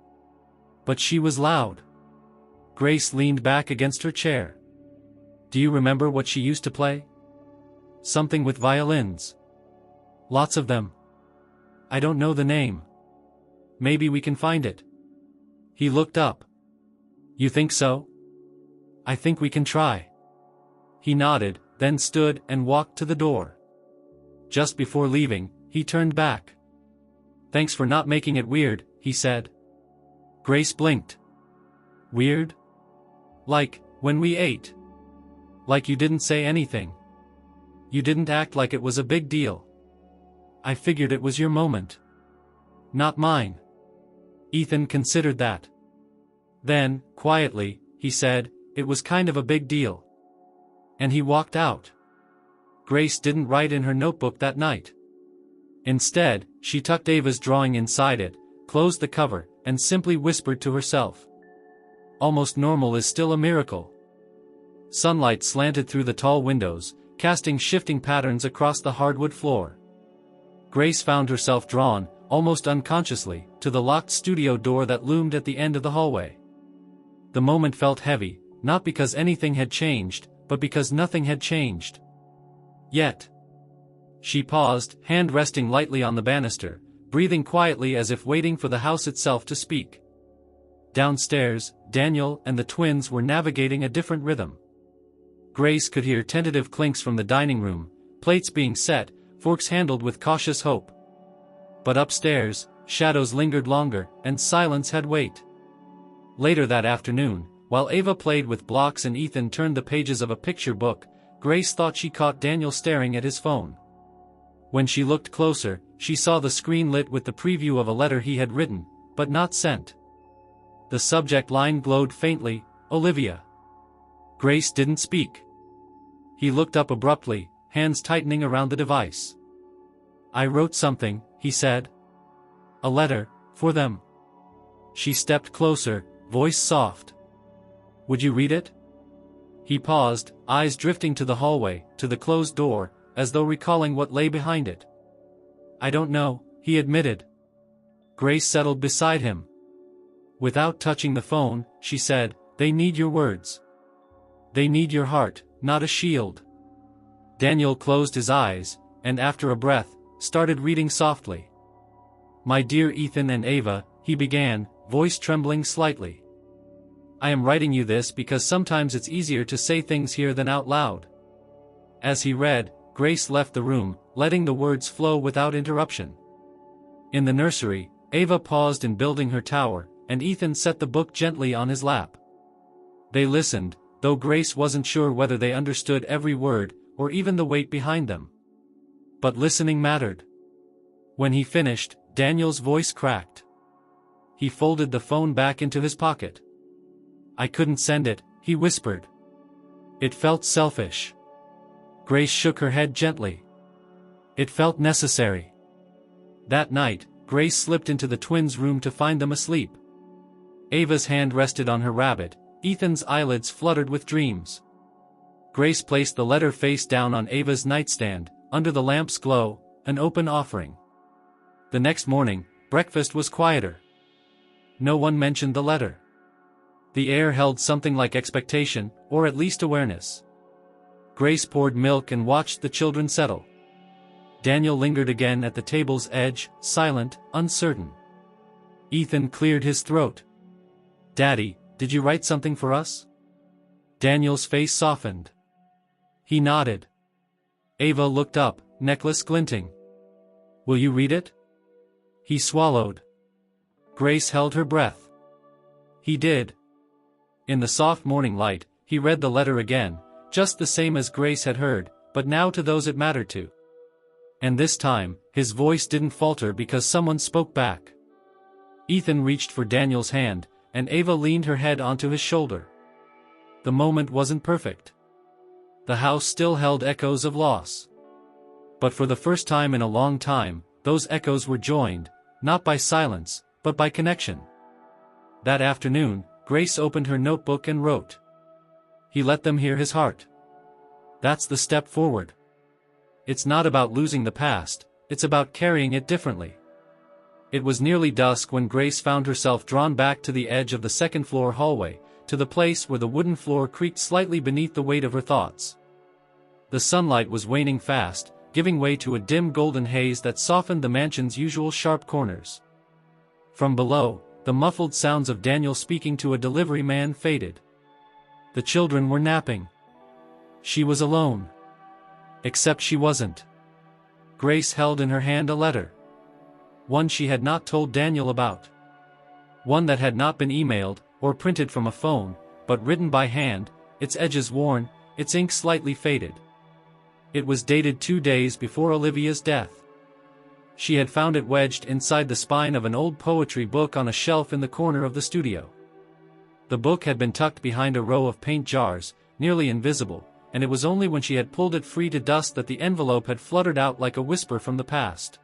Speaker 1: But she was loud. Grace leaned back against her chair. Do you remember what she used to play? Something with violins. Lots of them. I don't know the name. Maybe we can find it. He looked up. You think so? I think we can try. He nodded, then stood and walked to the door. Just before leaving, he turned back. Thanks for not making it weird, he said. Grace blinked. Weird? Like, when we ate. Like you didn't say anything. You didn't act like it was a big deal. I figured it was your moment. Not mine. Ethan considered that. Then, quietly, he said, it was kind of a big deal. And he walked out. Grace didn't write in her notebook that night. Instead, she tucked Ava's drawing inside it, closed the cover, and simply whispered to herself. Almost normal is still a miracle. Sunlight slanted through the tall windows, casting shifting patterns across the hardwood floor. Grace found herself drawn, almost unconsciously, to the locked studio door that loomed at the end of the hallway. The moment felt heavy, not because anything had changed, but because nothing had changed. Yet. She paused, hand resting lightly on the banister, breathing quietly as if waiting for the house itself to speak. Downstairs, Daniel and the twins were navigating a different rhythm. Grace could hear tentative clinks from the dining room, plates being set, forks handled with cautious hope. But upstairs, shadows lingered longer, and silence had weight. Later that afternoon, while Ava played with blocks and Ethan turned the pages of a picture book, Grace thought she caught Daniel staring at his phone. When she looked closer, she saw the screen lit with the preview of a letter he had written, but not sent. The subject line glowed faintly, Olivia. Grace didn't speak. He looked up abruptly, hands tightening around the device. I wrote something, he said. A letter, for them. She stepped closer, voice soft. Would you read it? He paused, eyes drifting to the hallway, to the closed door, as though recalling what lay behind it. I don't know, he admitted. Grace settled beside him. Without touching the phone, she said, they need your words. They need your heart, not a shield. Daniel closed his eyes, and after a breath, started reading softly. My dear Ethan and Ava, he began, voice trembling slightly. I am writing you this because sometimes it's easier to say things here than out loud. As he read, Grace left the room, letting the words flow without interruption. In the nursery, Ava paused in building her tower, and Ethan set the book gently on his lap. They listened, though Grace wasn't sure whether they understood every word, or even the weight behind them. But listening mattered. When he finished, Daniel's voice cracked. He folded the phone back into his pocket. I couldn't send it, he whispered. It felt selfish. Grace shook her head gently. It felt necessary. That night, Grace slipped into the twins' room to find them asleep. Ava's hand rested on her rabbit, Ethan's eyelids fluttered with dreams. Grace placed the letter face down on Ava's nightstand, under the lamp's glow, an open offering. The next morning, breakfast was quieter. No one mentioned the letter. The air held something like expectation, or at least awareness. Grace poured milk and watched the children settle. Daniel lingered again at the table's edge, silent, uncertain. Ethan cleared his throat. Daddy, did you write something for us? Daniel's face softened. He nodded. Ava looked up, necklace glinting. Will you read it? He swallowed. Grace held her breath. He did. In the soft morning light, he read the letter again, just the same as Grace had heard, but now to those it mattered to. And this time, his voice didn't falter because someone spoke back. Ethan reached for Daniel's hand, and Ava leaned her head onto his shoulder. The moment wasn't perfect. The house still held echoes of loss. But for the first time in a long time, those echoes were joined, not by silence, but by connection. That afternoon, Grace opened her notebook and wrote. He let them hear his heart. That's the step forward. It's not about losing the past, it's about carrying it differently. It was nearly dusk when Grace found herself drawn back to the edge of the second-floor hallway, to the place where the wooden floor creaked slightly beneath the weight of her thoughts. The sunlight was waning fast, giving way to a dim golden haze that softened the mansion's usual sharp corners. From below, the muffled sounds of Daniel speaking to a delivery man faded. The children were napping. She was alone. Except she wasn't. Grace held in her hand a letter. One she had not told Daniel about. One that had not been emailed, or printed from a phone, but written by hand, its edges worn, its ink slightly faded. It was dated 2 days before Olivia's death. She had found it wedged inside the spine of an old poetry book on a shelf in the corner of the studio. The book had been tucked behind a row of paint jars, nearly invisible, and it was only when she had pulled it free to dust that the envelope had fluttered out like a whisper from the past.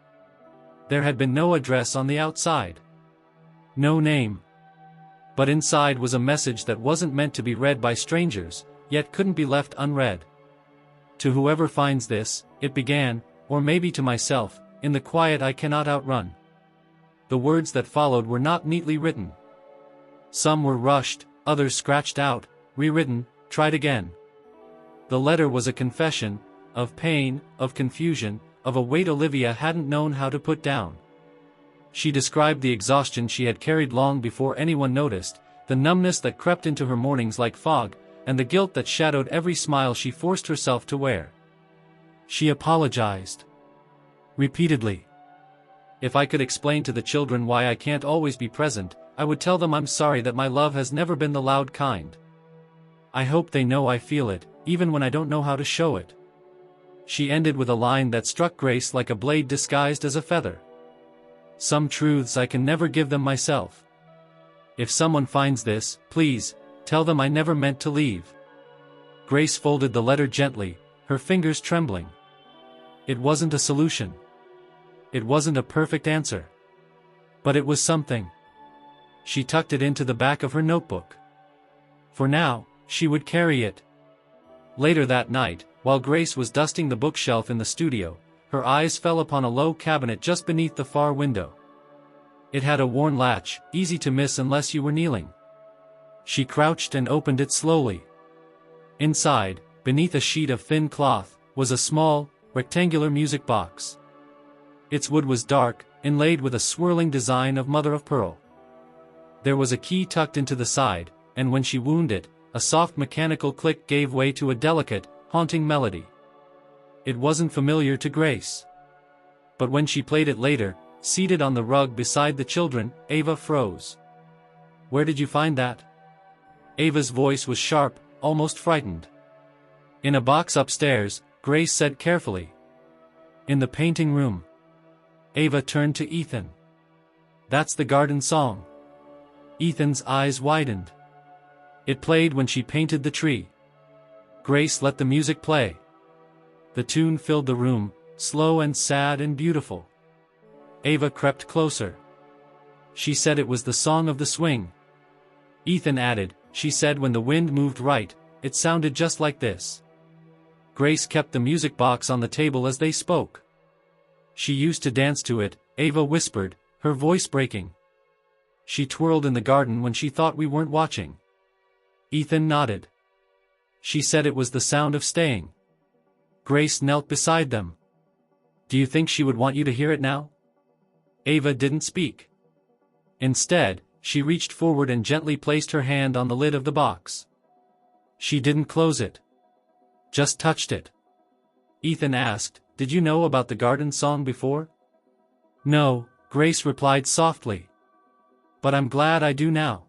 Speaker 1: There had been no address on the outside. No name. But inside was a message that wasn't meant to be read by strangers, yet couldn't be left unread. To whoever finds this, it began, or maybe to myself, in the quiet I cannot outrun. The words that followed were not neatly written. Some were rushed, others scratched out, rewritten, tried again. The letter was a confession, of pain, of confusion, of a weight Olivia hadn't known how to put down. She described the exhaustion she had carried long before anyone noticed, the numbness that crept into her mornings like fog, and the guilt that shadowed every smile she forced herself to wear. She apologized. Repeatedly. If I could explain to the children why I can't always be present, I would tell them I'm sorry that my love has never been the loud kind. I hope they know I feel it, even when I don't know how to show it. She ended with a line that struck Grace like a blade disguised as a feather. Some truths I can never give them myself. If someone finds this, please, tell them I never meant to leave. Grace folded the letter gently, her fingers trembling. It wasn't a solution. It wasn't a perfect answer. But it was something. She tucked it into the back of her notebook. For now, she would carry it. Later that night, while Grace was dusting the bookshelf in the studio, her eyes fell upon a low cabinet just beneath the far window. It had a worn latch, easy to miss unless you were kneeling. She crouched and opened it slowly. Inside, beneath a sheet of thin cloth, was a small, rectangular music box. Its wood was dark, inlaid with a swirling design of mother-of-pearl. There was a key tucked into the side, and when she wound it, a soft mechanical click gave way to a delicate, haunting melody. It wasn't familiar to Grace. But when she played it later, seated on the rug beside the children, Ava froze. "Where did you find that?" Ava's voice was sharp, almost frightened. "In a box upstairs," Grace said carefully. "In the painting room." Ava turned to Ethan. "That's the garden song." Ethan's eyes widened. It played when she painted the tree. Grace let the music play. The tune filled the room, slow and sad and beautiful. Ava crept closer. "She said it was the song of the swing." Ethan added, "She said when the wind moved right, it sounded just like this." Grace kept the music box on the table as they spoke. "She used to dance to it," Ava whispered, her voice breaking. "She twirled in the garden when she thought we weren't watching." Ethan nodded. "She said it was the sound of staying." Grace knelt beside them. "Do you think she would want you to hear it now?" Ava didn't speak. Instead, she reached forward and gently placed her hand on the lid of the box. She didn't close it. Just touched it. Ethan asked, "Did you know about the garden song before?" "No," Grace replied softly. "But I'm glad I do now."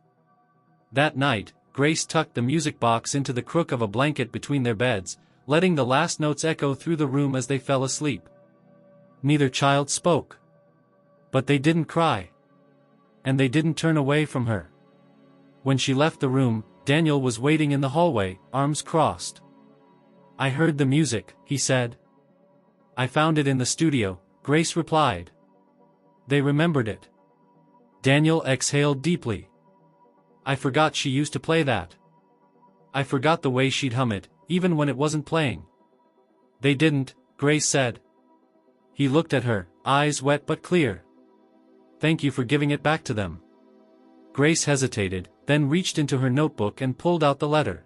Speaker 1: That night, Grace tucked the music box into the crook of a blanket between their beds, letting the last notes echo through the room as they fell asleep. Neither child spoke. But they didn't cry. And they didn't turn away from her. When she left the room, Daniel was waiting in the hallway, arms crossed. "I heard the music," he said. "I found it in the studio," Grace replied. They remembered it. Daniel exhaled deeply. "I forgot she used to play that. I forgot the way she'd hum it, even when it wasn't playing." "They didn't," Grace said. He looked at her, eyes wet but clear. "Thank you for giving it back to them." Grace hesitated, then reached into her notebook and pulled out the letter.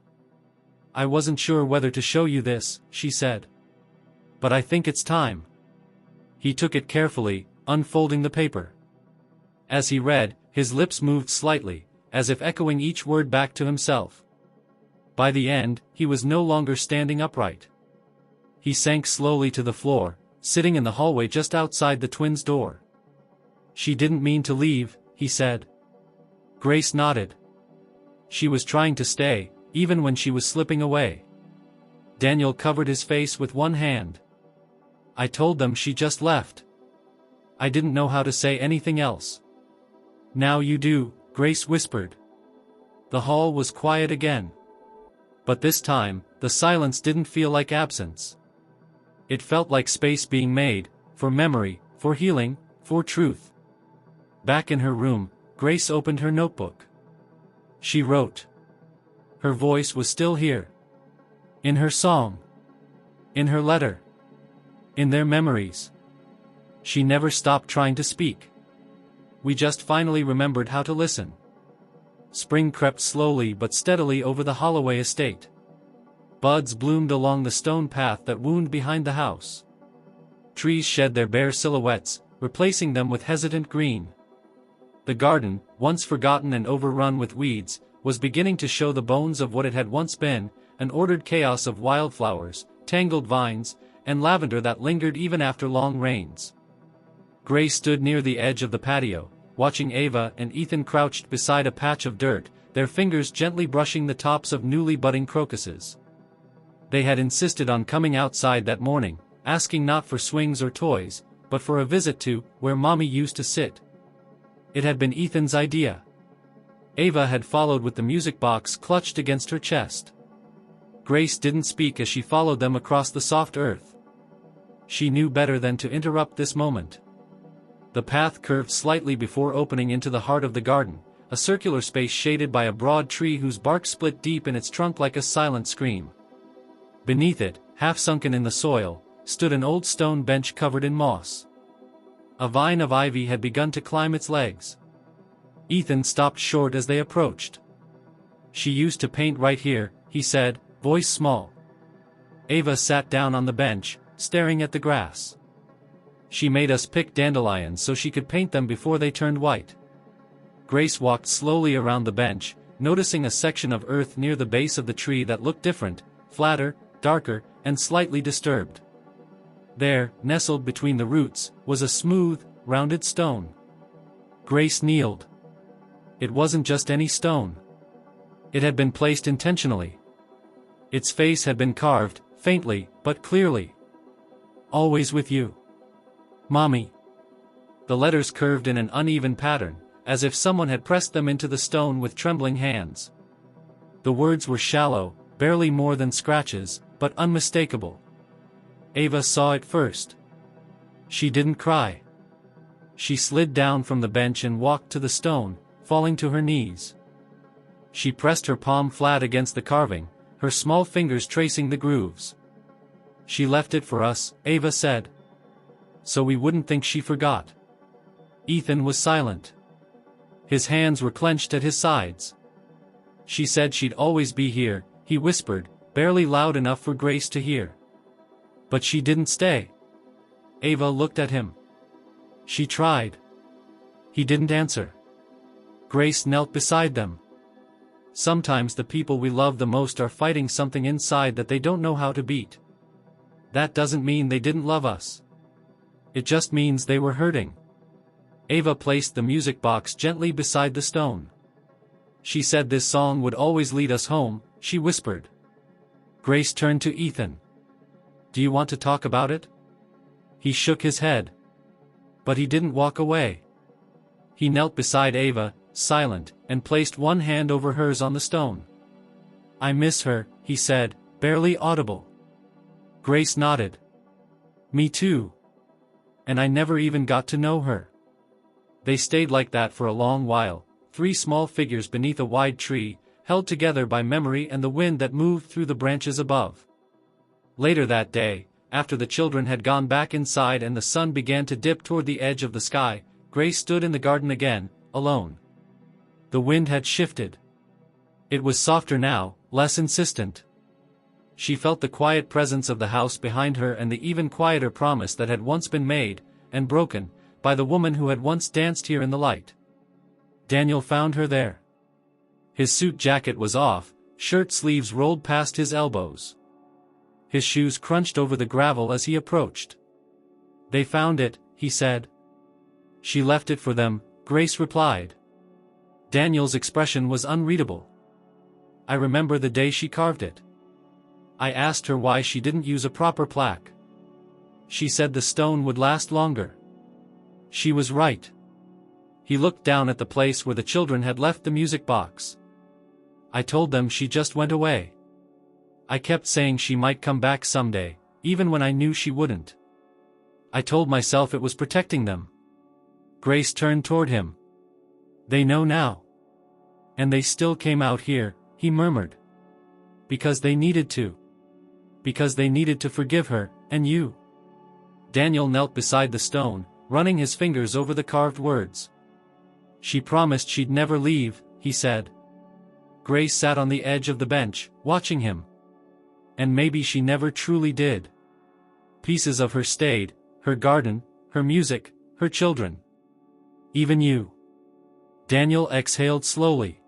Speaker 1: "I wasn't sure whether to show you this," she said. "But I think it's time." He took it carefully, unfolding the paper. As he read, his lips moved slightly, as if echoing each word back to himself. By the end, he was no longer standing upright. He sank slowly to the floor, sitting in the hallway just outside the twins' door. "She didn't mean to leave," he said. Grace nodded. She was trying to stay, even when she was slipping away. Daniel covered his face with one hand. "I told them she just left. I didn't know how to say anything else." "Now you do," Grace whispered. The hall was quiet again. But this time, the silence didn't feel like absence. It felt like space being made, for memory, for healing, for truth. Back in her room, Grace opened her notebook. She wrote. Her voice was still here. In her song. In her letter. In their memories. She never stopped trying to speak. We just finally remembered how to listen. Spring crept slowly but steadily over the Holloway estate. Buds bloomed along the stone path that wound behind the house. Trees shed their bare silhouettes, replacing them with hesitant green. The garden, once forgotten and overrun with weeds, was beginning to show the bones of what it had once been, an ordered chaos of wildflowers, tangled vines, and lavender that lingered even after long rains. Grace stood near the edge of the patio, watching Ava and Ethan crouched beside a patch of dirt, their fingers gently brushing the tops of newly budding crocuses. They had insisted on coming outside that morning, asking not for swings or toys, but for a visit to where Mommy used to sit. It had been Ethan's idea. Ava had followed with the music box clutched against her chest. Grace didn't speak as she followed them across the soft earth. She knew better than to interrupt this moment. The path curved slightly before opening into the heart of the garden, a circular space shaded by a broad tree whose bark split deep in its trunk like a silent scream. Beneath it, half sunken in the soil, stood an old stone bench covered in moss. A vine of ivy had begun to climb its legs. Ethan stopped short as they approached. "She used to paint right here," he said, voice small. Ava sat down on the bench, staring at the grass. "She made us pick dandelions so she could paint them before they turned white." Grace walked slowly around the bench, noticing a section of earth near the base of the tree that looked different, flatter, darker, and slightly disturbed. There, nestled between the roots, was a smooth, rounded stone. Grace kneeled. It wasn't just any stone. It had been placed intentionally. Its face had been carved, faintly, but clearly. "Always with you. Mommy." The letters curved in an uneven pattern, as if someone had pressed them into the stone with trembling hands. The words were shallow, barely more than scratches, but unmistakable. Ava saw it first. She didn't cry. She slid down from the bench and walked to the stone, falling to her knees. She pressed her palm flat against the carving, her small fingers tracing the grooves. "She left it for us," Ava said. "So we wouldn't think she forgot." Ethan was silent. His hands were clenched at his sides. "She said she'd always be here," he whispered, barely loud enough for Grace to hear. "But she didn't stay." Ava looked at him. "She tried." He didn't answer. Grace knelt beside them. "Sometimes the people we love the most are fighting something inside that they don't know how to beat. That doesn't mean they didn't love us. It just means they were hurting." Ava placed the music box gently beside the stone. "She said this song would always lead us home," she whispered. Grace turned to Ethan. "Do you want to talk about it?" He shook his head. But he didn't walk away. He knelt beside Ava, silent, and placed one hand over hers on the stone. "I miss her," he said, barely audible. Grace nodded. "Me too. And I never even got to know her." They stayed like that for a long while, three small figures beneath a wide tree, held together by memory and the wind that moved through the branches above. Later that day, after the children had gone back inside and the sun began to dip toward the edge of the sky, Grace stood in the garden again, alone. The wind had shifted. It was softer now, less insistent. She felt the quiet presence of the house behind her and the even quieter promise that had once been made, and broken, by the woman who had once danced here in the light. Daniel found her there. His suit jacket was off, shirt sleeves rolled past his elbows. His shoes crunched over the gravel as he approached. "They found it," he said. "She left it for them," Grace replied. Daniel's expression was unreadable. "I remember the day she carved it. I asked her why she didn't use a proper plaque. She said the stone would last longer. She was right." He looked down at the place where the children had left the music box. "I told them she just went away. I kept saying she might come back someday, even when I knew she wouldn't. I told myself it was protecting them." Grace turned toward him. "They know now. And they still came out here," he murmured. "Because they needed to. Because they needed to forgive her, and you." Daniel knelt beside the stone, running his fingers over the carved words. "She promised she'd never leave," he said. Grace sat on the edge of the bench, watching him. And maybe she never truly did. Pieces of her stayed, her garden, her music, her children. Even you. Daniel exhaled slowly.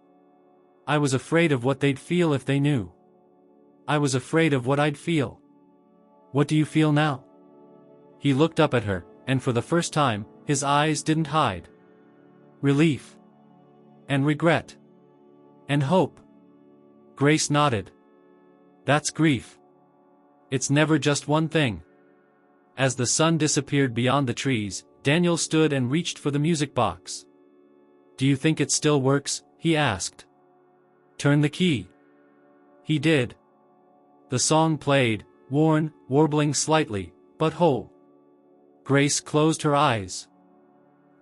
Speaker 1: "I was afraid of what they'd feel if they knew. I was afraid of what I'd feel." "What do you feel now?" He looked up at her, and for the first time, his eyes didn't hide. "Relief. And regret. And hope." Grace nodded. "That's grief. It's never just one thing." As the sun disappeared beyond the trees, Daniel stood and reached for the music box. "Do you think it still works?" he asked. "Turn the key." He did. The song played, worn, warbling slightly, but whole. Grace closed her eyes.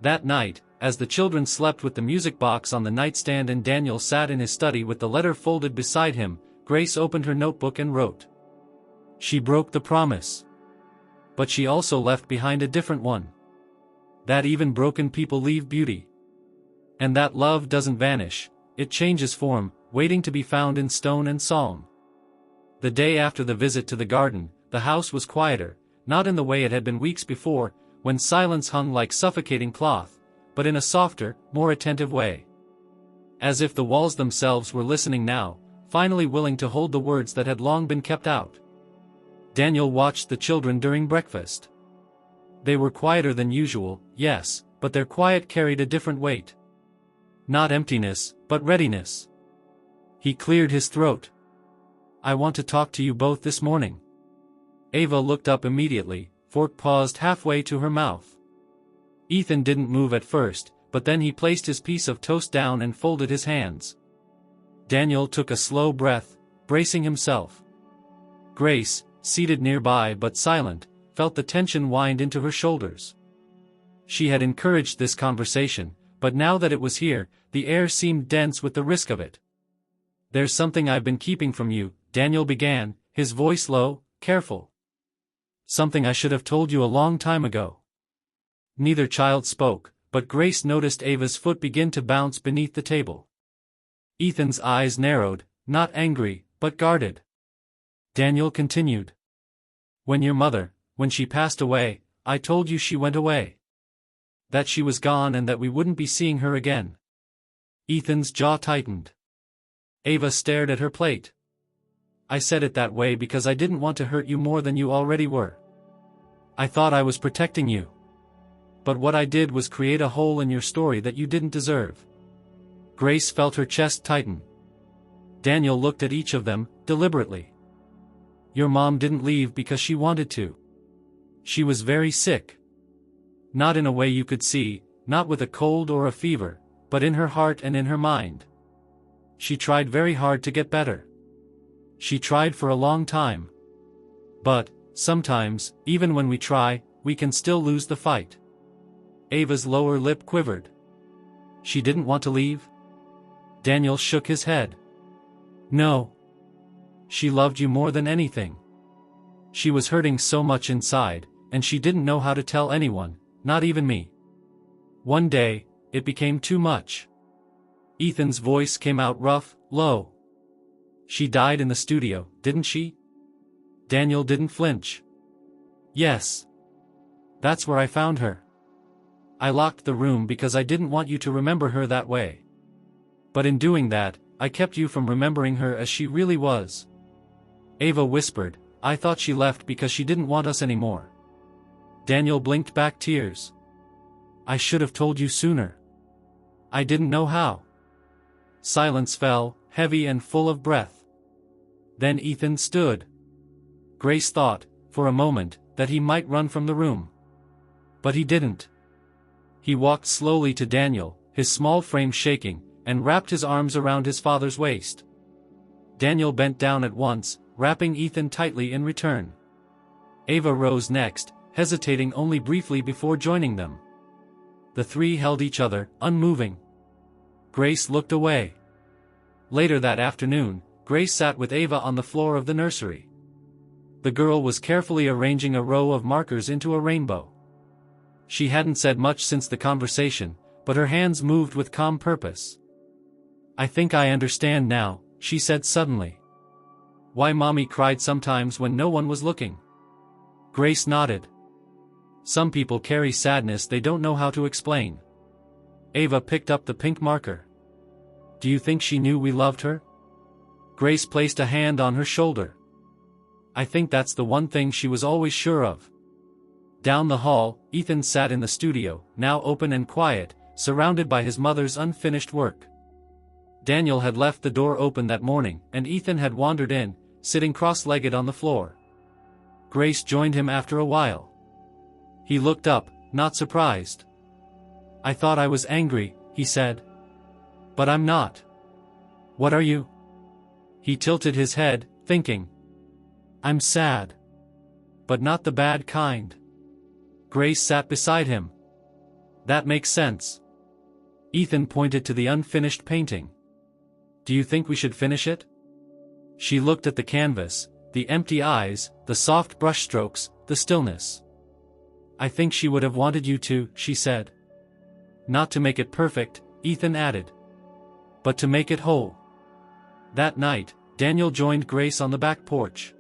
Speaker 1: That night, as the children slept with the music box on the nightstand and Daniel sat in his study with the letter folded beside him, Grace opened her notebook and wrote. She broke the promise. But she also left behind a different one. That even broken people leave beauty. And that love doesn't vanish, it changes form, waiting to be found in stone and song. The day after the visit to the garden, the house was quieter, not in the way it had been weeks before, when silence hung like suffocating cloth, but in a softer, more attentive way. As if the walls themselves were listening now, finally willing to hold the words that had long been kept out. Daniel watched the children during breakfast. They were quieter than usual, yes, but their quiet carried a different weight. Not emptiness, but readiness. He cleared his throat. I want to talk to you both this morning. Ava looked up immediately, fork paused halfway to her mouth. Ethan didn't move at first, but then he placed his piece of toast down and folded his hands. Daniel took a slow breath, bracing himself. Grace, seated nearby but silent, felt the tension wind into her shoulders. She had encouraged this conversation, but now that it was here, the air seemed dense with the risk of it. There's something I've been keeping from you, Daniel began, his voice low, careful. Something I should have told you a long time ago. Neither child spoke, but Grace noticed Ava's foot begin to bounce beneath the table. Ethan's eyes narrowed, not angry, but guarded. Daniel continued. When she passed away, I told you she went away. That she was gone and that we wouldn't be seeing her again. Ethan's jaw tightened. Ava stared at her plate. I said it that way because I didn't want to hurt you more than you already were. I thought I was protecting you. But what I did was create a hole in your story that you didn't deserve. Grace felt her chest tighten. Daniel looked at each of them, deliberately. Your mom didn't leave because she wanted to. She was very sick. Not in a way you could see, not with a cold or a fever, but in her heart and in her mind. She tried very hard to get better. She tried for a long time. But, sometimes, even when we try, we can still lose the fight. Ava's lower lip quivered. She didn't want to leave? Daniel shook his head. No. She loved you more than anything. She was hurting so much inside, and she didn't know how to tell anyone, not even me. One day, it became too much. Ethan's voice came out rough, low. She died in the studio, didn't she? Daniel didn't flinch. Yes. That's where I found her. I locked the room because I didn't want you to remember her that way. But in doing that, I kept you from remembering her as she really was. Ava whispered, I thought she left because she didn't want us anymore. Daniel blinked back tears. I should have told you sooner. I didn't know how. Silence fell, heavy and full of breath. Then Ethan stood. Grace thought, for a moment, that he might run from the room. But he didn't. He walked slowly to Daniel, his small frame shaking, and wrapped his arms around his father's waist. Daniel bent down at once, wrapping Ethan tightly in return. Ava rose next, hesitating only briefly before joining them. The three held each other, unmoving. Grace looked away. Later that afternoon, Grace sat with Ava on the floor of the nursery. The girl was carefully arranging a row of markers into a rainbow. She hadn't said much since the conversation, but her hands moved with calm purpose. I think I understand now, she said suddenly. Why Mommy cried sometimes when no one was looking. Grace nodded. Some people carry sadness they don't know how to explain. Ava picked up the pink marker. Do you think she knew we loved her? Grace placed a hand on her shoulder. I think that's the one thing she was always sure of. Down the hall, Ethan sat in the studio, now open and quiet, surrounded by his mother's unfinished work. Daniel had left the door open that morning, and Ethan had wandered in, sitting cross-legged on the floor. Grace joined him after a while. He looked up, not surprised. I thought I was angry, he said. But I'm not. What are you? He tilted his head, thinking. I'm sad. But not the bad kind. Grace sat beside him. That makes sense. Ethan pointed to the unfinished painting. Do you think we should finish it? She looked at the canvas, the empty eyes, the soft brushstrokes, the stillness. I think she would have wanted you to, she said. Not to make it perfect, Ethan added. But to make it whole. That night, Daniel joined Grace on the back porch.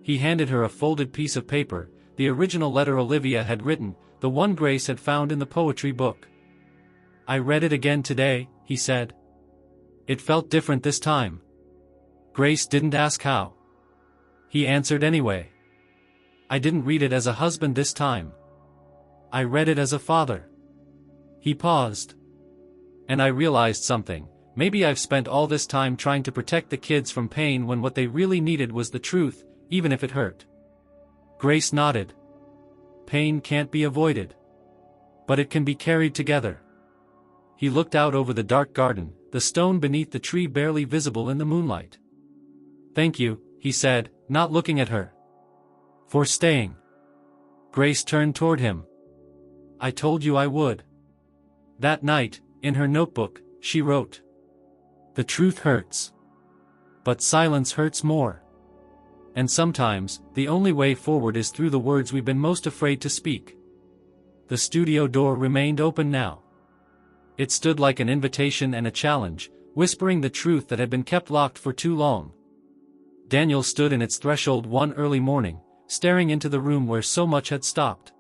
Speaker 1: He handed her a folded piece of paper, the original letter Olivia had written, the one Grace had found in the poetry book. I read it again today, he said. It felt different this time. Grace didn't ask how. He answered anyway. I didn't read it as a husband this time. I read it as a father. He paused. And I realized something. Maybe I've spent all this time trying to protect the kids from pain when what they really needed was the truth, even if it hurt. Grace nodded. Pain can't be avoided. But it can be carried together. He looked out over the dark garden, the stone beneath the tree barely visible in the moonlight. Thank you, he said, not looking at her. For staying. Grace turned toward him. I told you I would. That night, in her notebook, she wrote. The truth hurts. But silence hurts more. And sometimes, the only way forward is through the words we've been most afraid to speak. The studio door remained open now. It stood like an invitation and a challenge, whispering the truth that had been kept locked for too long. Daniel stood in its threshold one early morning, staring into the room where so much had stopped.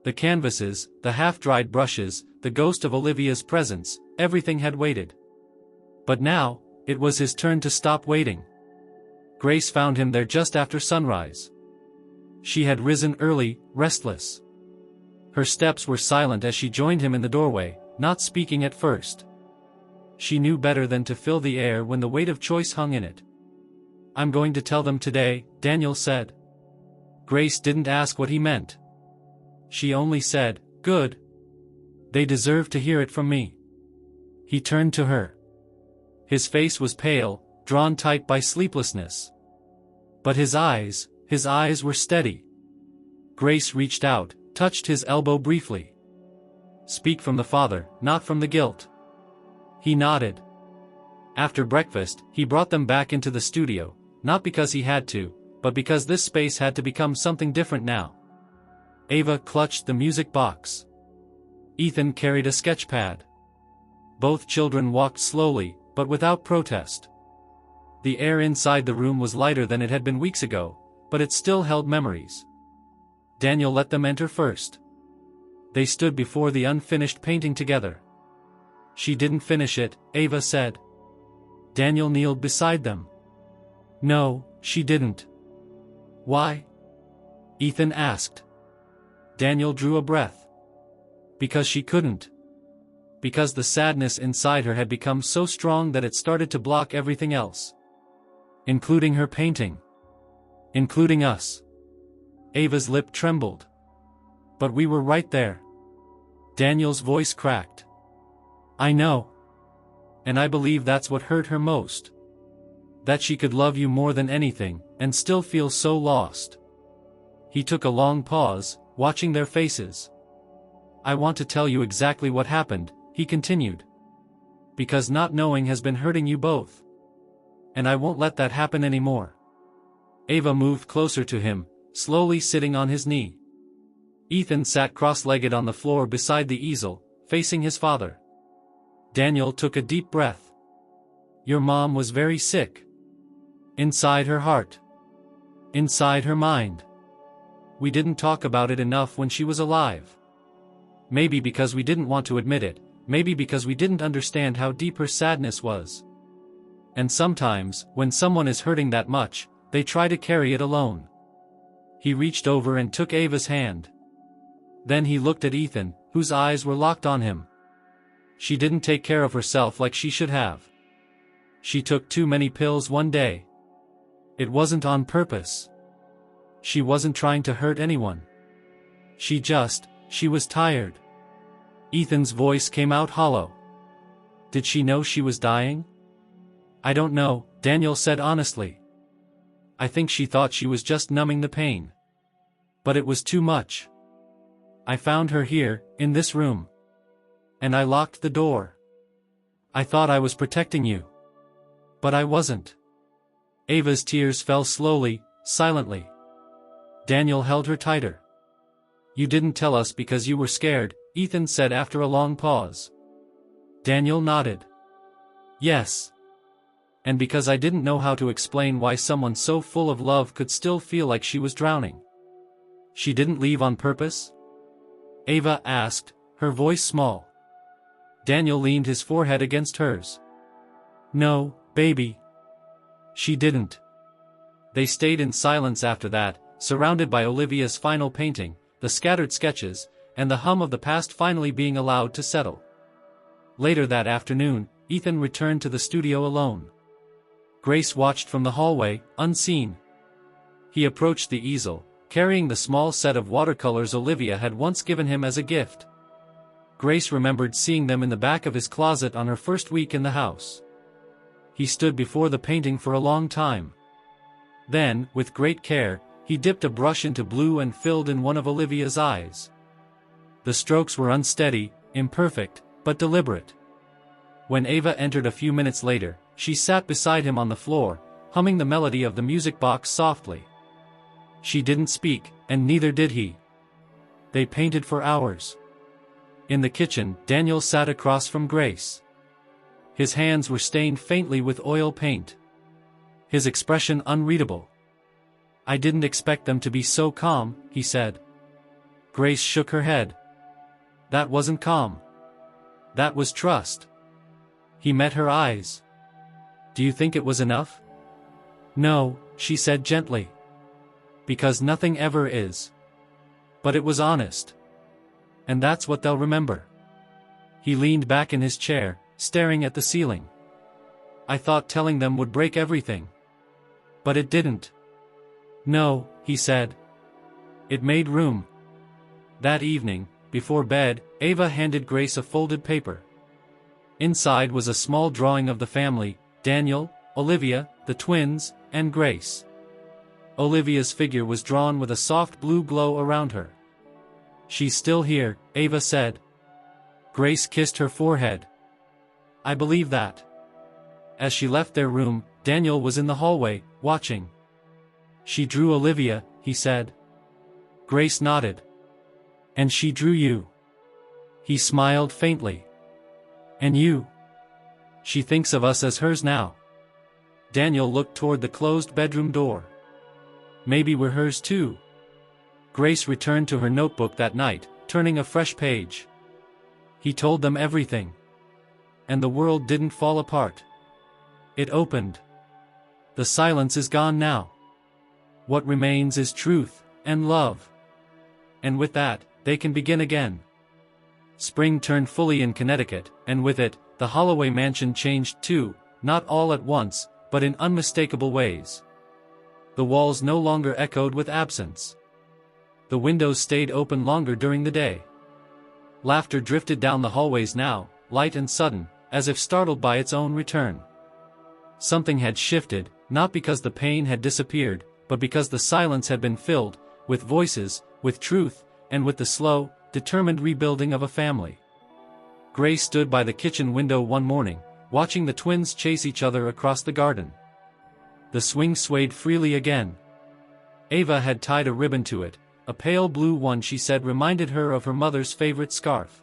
Speaker 1: The canvases, the half-dried brushes, the ghost of Olivia's presence, everything had waited. But now, it was his turn to stop waiting. Grace found him there just after sunrise. She had risen early, restless. Her steps were silent as she joined him in the doorway, not speaking at first. She knew better than to fill the air when the weight of choice hung in it. I'm going to tell them today, Daniel said. Grace didn't ask what he meant. She only said, good. They deserve to hear it from me. He turned to her. His face was pale, drawn tight by sleeplessness. But his eyes were steady. Grace reached out, touched his elbow briefly. Speak from the father, not from the guilt. He nodded. After breakfast, he brought them back into the studio, not because he had to, but because this space had to become something different now. Ava clutched the music box. Ethan carried a sketch pad. Both children walked slowly, but without protest. The air inside the room was lighter than it had been weeks ago, but it still held memories. Daniel let them enter first. They stood before the unfinished painting together. "She didn't finish it," Ava said. Daniel kneeled beside them. "No, she didn't." "Why?" Ethan asked. Daniel drew a breath. "Because she couldn't. Because the sadness inside her had become so strong that it started to block everything else. Including her painting. Including us." Ava's lip trembled. "But we were right there." Daniel's voice cracked. "I know. And I believe that's what hurt her most. That she could love you more than anything, and still feel so lost." He took a long pause, watching their faces. "I want to tell you exactly what happened," he continued. "Because not knowing has been hurting you both. And I won't let that happen anymore." Ava moved closer to him, slowly sitting on his knee. Ethan sat cross-legged on the floor beside the easel, facing his father. Daniel took a deep breath. "Your mom was very sick. Inside her heart. Inside her mind. We didn't talk about it enough when she was alive. Maybe because we didn't want to admit it, maybe because we didn't understand how deep her sadness was. And sometimes, when someone is hurting that much, they try to carry it alone." He reached over and took Ava's hand. Then he looked at Ethan, whose eyes were locked on him. "She didn't take care of herself like she should have. She took too many pills one day. It wasn't on purpose. She wasn't trying to hurt anyone. She was tired." Ethan's voice came out hollow. "Did she know she was dying?" "I don't know," Daniel said honestly. "I think she thought she was just numbing the pain. But it was too much. I found her here, in this room. And I locked the door. I thought I was protecting you. But I wasn't." Ava's tears fell slowly, silently. Daniel held her tighter. "You didn't tell us because you were scared," Ethan said after a long pause. Daniel nodded. "Yes. And because I didn't know how to explain why someone so full of love could still feel like she was drowning." "She didn't leave on purpose?" Ava asked, her voice small. Daniel leaned his forehead against hers. "No, baby. She didn't." They stayed in silence after that, surrounded by Olivia's final painting, the scattered sketches, and the hum of the past finally being allowed to settle. Later that afternoon, Ethan returned to the studio alone. Grace watched from the hallway, unseen. He approached the easel, carrying the small set of watercolors Olivia had once given him as a gift. Grace remembered seeing them in the back of his closet on her first week in the house. He stood before the painting for a long time. Then, with great care, he dipped a brush into blue and filled in one of Olivia's eyes. The strokes were unsteady, imperfect, but deliberate. When Ava entered a few minutes later, she sat beside him on the floor, humming the melody of the music box softly. She didn't speak, and neither did he. They painted for hours. In the kitchen, Daniel sat across from Grace. His hands were stained faintly with oil paint. His expression unreadable. "I didn't expect them to be so calm," he said. Grace shook her head. "That wasn't calm. That was trust." He met her eyes. "Do you think it was enough?" "No," she said gently. "Because nothing ever is. But it was honest. And that's what they'll remember." He leaned back in his chair, staring at the ceiling. "I thought telling them would break everything. But it didn't." "No," he said. "It made room." That evening, before bed, Ava handed Grace a folded paper. Inside was a small drawing of the family: Daniel, Olivia, the twins, and Grace. Olivia's figure was drawn with a soft blue glow around her. "She's still here," Ava said. Grace kissed her forehead. "I believe that." As she left their room, Daniel was in the hallway, watching. She drew Olivia, he said. Grace nodded. And she drew you. He smiled faintly. And you? She thinks of us as hers now. Daniel looked toward the closed bedroom door. Maybe we're hers too. Grace returned to her notebook that night, turning a fresh page. He told them everything. And the world didn't fall apart. It opened. The silence is gone now. What remains is truth, and love. And with that, they can begin again. Spring turned fully in Connecticut, and with it, the Holloway mansion changed too, not all at once, but in unmistakable ways. The walls no longer echoed with absence. The windows stayed open longer during the day. Laughter drifted down the hallways now, light and sudden, as if startled by its own return. Something had shifted, not because the pain had disappeared, but because the silence had been filled, with voices, with truth, and with the slow, determined rebuilding of a family. Grace stood by the kitchen window one morning, watching the twins chase each other across the garden. The swing swayed freely again. Ava had tied a ribbon to it, a pale blue one she said reminded her of her mother's favorite scarf.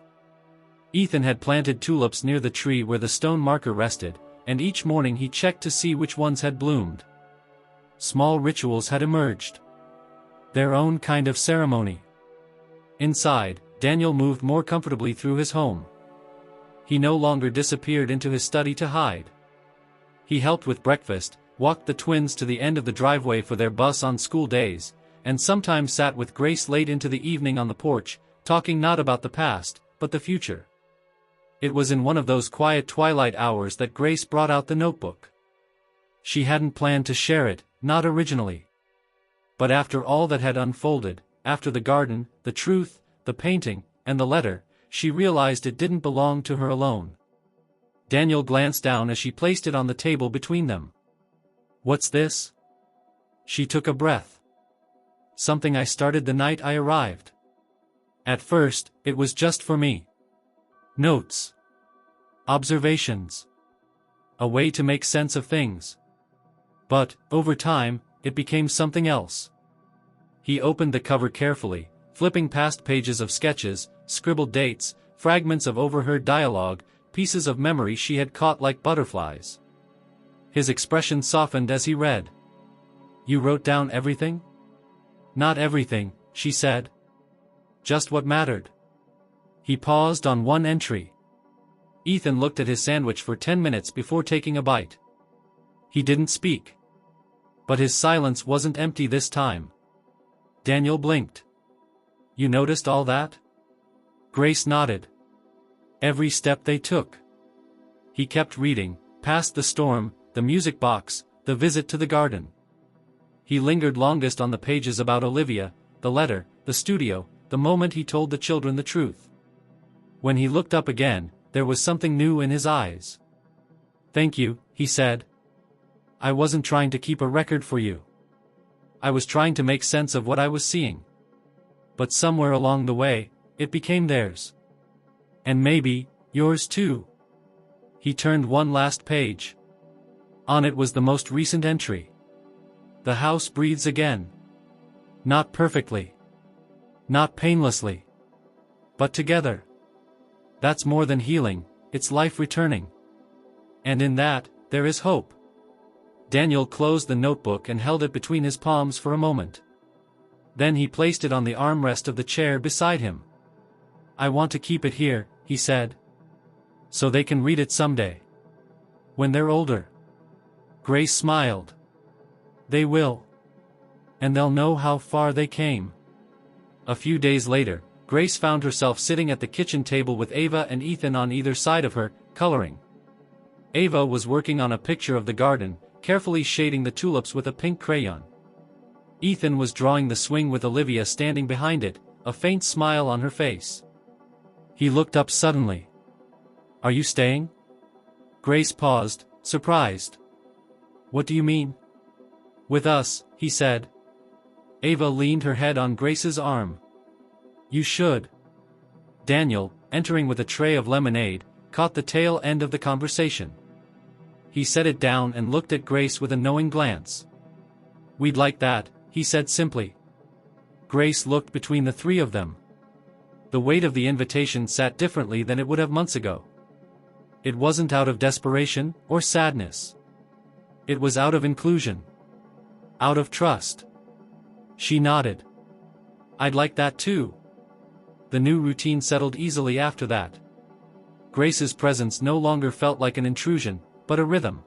Speaker 1: Ethan had planted tulips near the tree where the stone marker rested, and each morning he checked to see which ones had bloomed. Small rituals had emerged. Their own kind of ceremony. Inside, Daniel moved more comfortably through his home. He no longer disappeared into his study to hide. He helped with breakfast, walked the twins to the end of the driveway for their bus on school days, and sometimes sat with Grace late into the evening on the porch, talking not about the past, but the future. It was in one of those quiet twilight hours that Grace brought out the notebook. She hadn't planned to share it, not originally. But after all that had unfolded, after the garden, the truth, the painting, and the letter, she realized it didn't belong to her alone. Daniel glanced down as she placed it on the table between them. "What's this?" She took a breath. "Something I started the night I arrived. At first, it was just for me. Notes. Observations. A way to make sense of things. But, over time, it became something else." He opened the cover carefully, flipping past pages of sketches, scribbled dates, fragments of overheard dialogue, pieces of memory she had caught like butterflies. His expression softened as he read. "You wrote down everything?" "Not everything," she said. "Just what mattered." He paused on one entry. Ethan looked at his sandwich for 10 minutes before taking a bite. He didn't speak. But his silence wasn't empty this time. Daniel blinked. "You noticed all that?" Grace nodded. "Every step they took." He kept reading, past the storm, the music box, the visit to the garden. He lingered longest on the pages about Olivia, the letter, the studio, the moment he told the children the truth. When he looked up again, there was something new in his eyes. "Thank you," he said. "I wasn't trying to keep a record for you. I was trying to make sense of what I was seeing. But somewhere along the way, it became theirs. And maybe, yours too." He turned one last page. On it was the most recent entry. "The house breathes again. Not perfectly. Not painlessly. But together. That's more than healing, it's life returning. And in that, there is hope." Daniel closed the notebook and held it between his palms for a moment. Then he placed it on the armrest of the chair beside him. "I want to keep it here," he said. "So they can read it someday. When they're older." Grace smiled. "They will. And they'll know how far they came." A few days later, Grace found herself sitting at the kitchen table with Ava and Ethan on either side of her, coloring. Ava was working on a picture of the garden, carefully shading the tulips with a pink crayon. Ethan was drawing the swing with Olivia standing behind it, a faint smile on her face. He looked up suddenly. "Are you staying?" Grace paused, surprised. "What do you mean?" "With us," he said. Ava leaned her head on Grace's arm. "You should." Daniel, entering with a tray of lemonade, caught the tail end of the conversation. He set it down and looked at Grace with a knowing glance. "We'd like that," he said simply. Grace looked between the three of them. The weight of the invitation sat differently than it would have months ago. It wasn't out of desperation or sadness. It was out of inclusion. Out of trust. She nodded. "I'd like that too." The new routine settled easily after that. Grace's presence no longer felt like an intrusion, but a rhythm.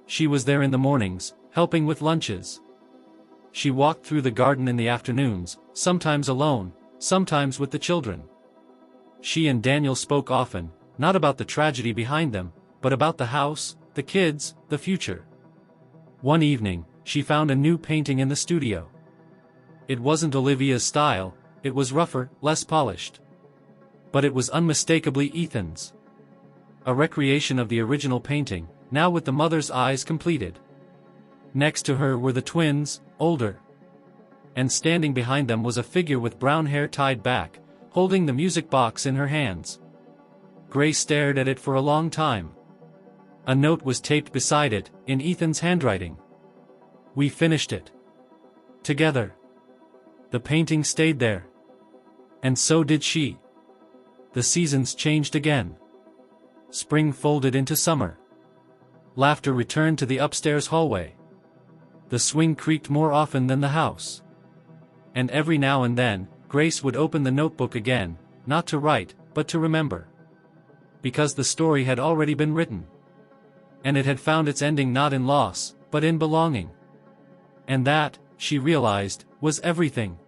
Speaker 1: She was there in the mornings, helping with lunches. She walked through the garden in the afternoons, sometimes alone, sometimes with the children. She and Daniel spoke often, not about the tragedy behind them, but about the house, the kids, the future. One evening, she found a new painting in the studio. It wasn't Olivia's style, it was rougher, less polished. But it was unmistakably Ethan's. A recreation of the original painting, now with the mother's eyes completed. Next to her were the twins, older. And standing behind them was a figure with brown hair tied back, holding the music box in her hands. Grace stared at it for a long time. A note was taped beside it, in Ethan's handwriting. "We finished it. Together." The painting stayed there. And so did she. The seasons changed again. Spring folded into summer. Laughter returned to the upstairs hallway. The swing creaked more often than the house. And every now and then, Grace would open the notebook again, not to write, but to remember. Because the story had already been written. And it had found its ending not in loss, but in belonging. And that, she realized, was everything.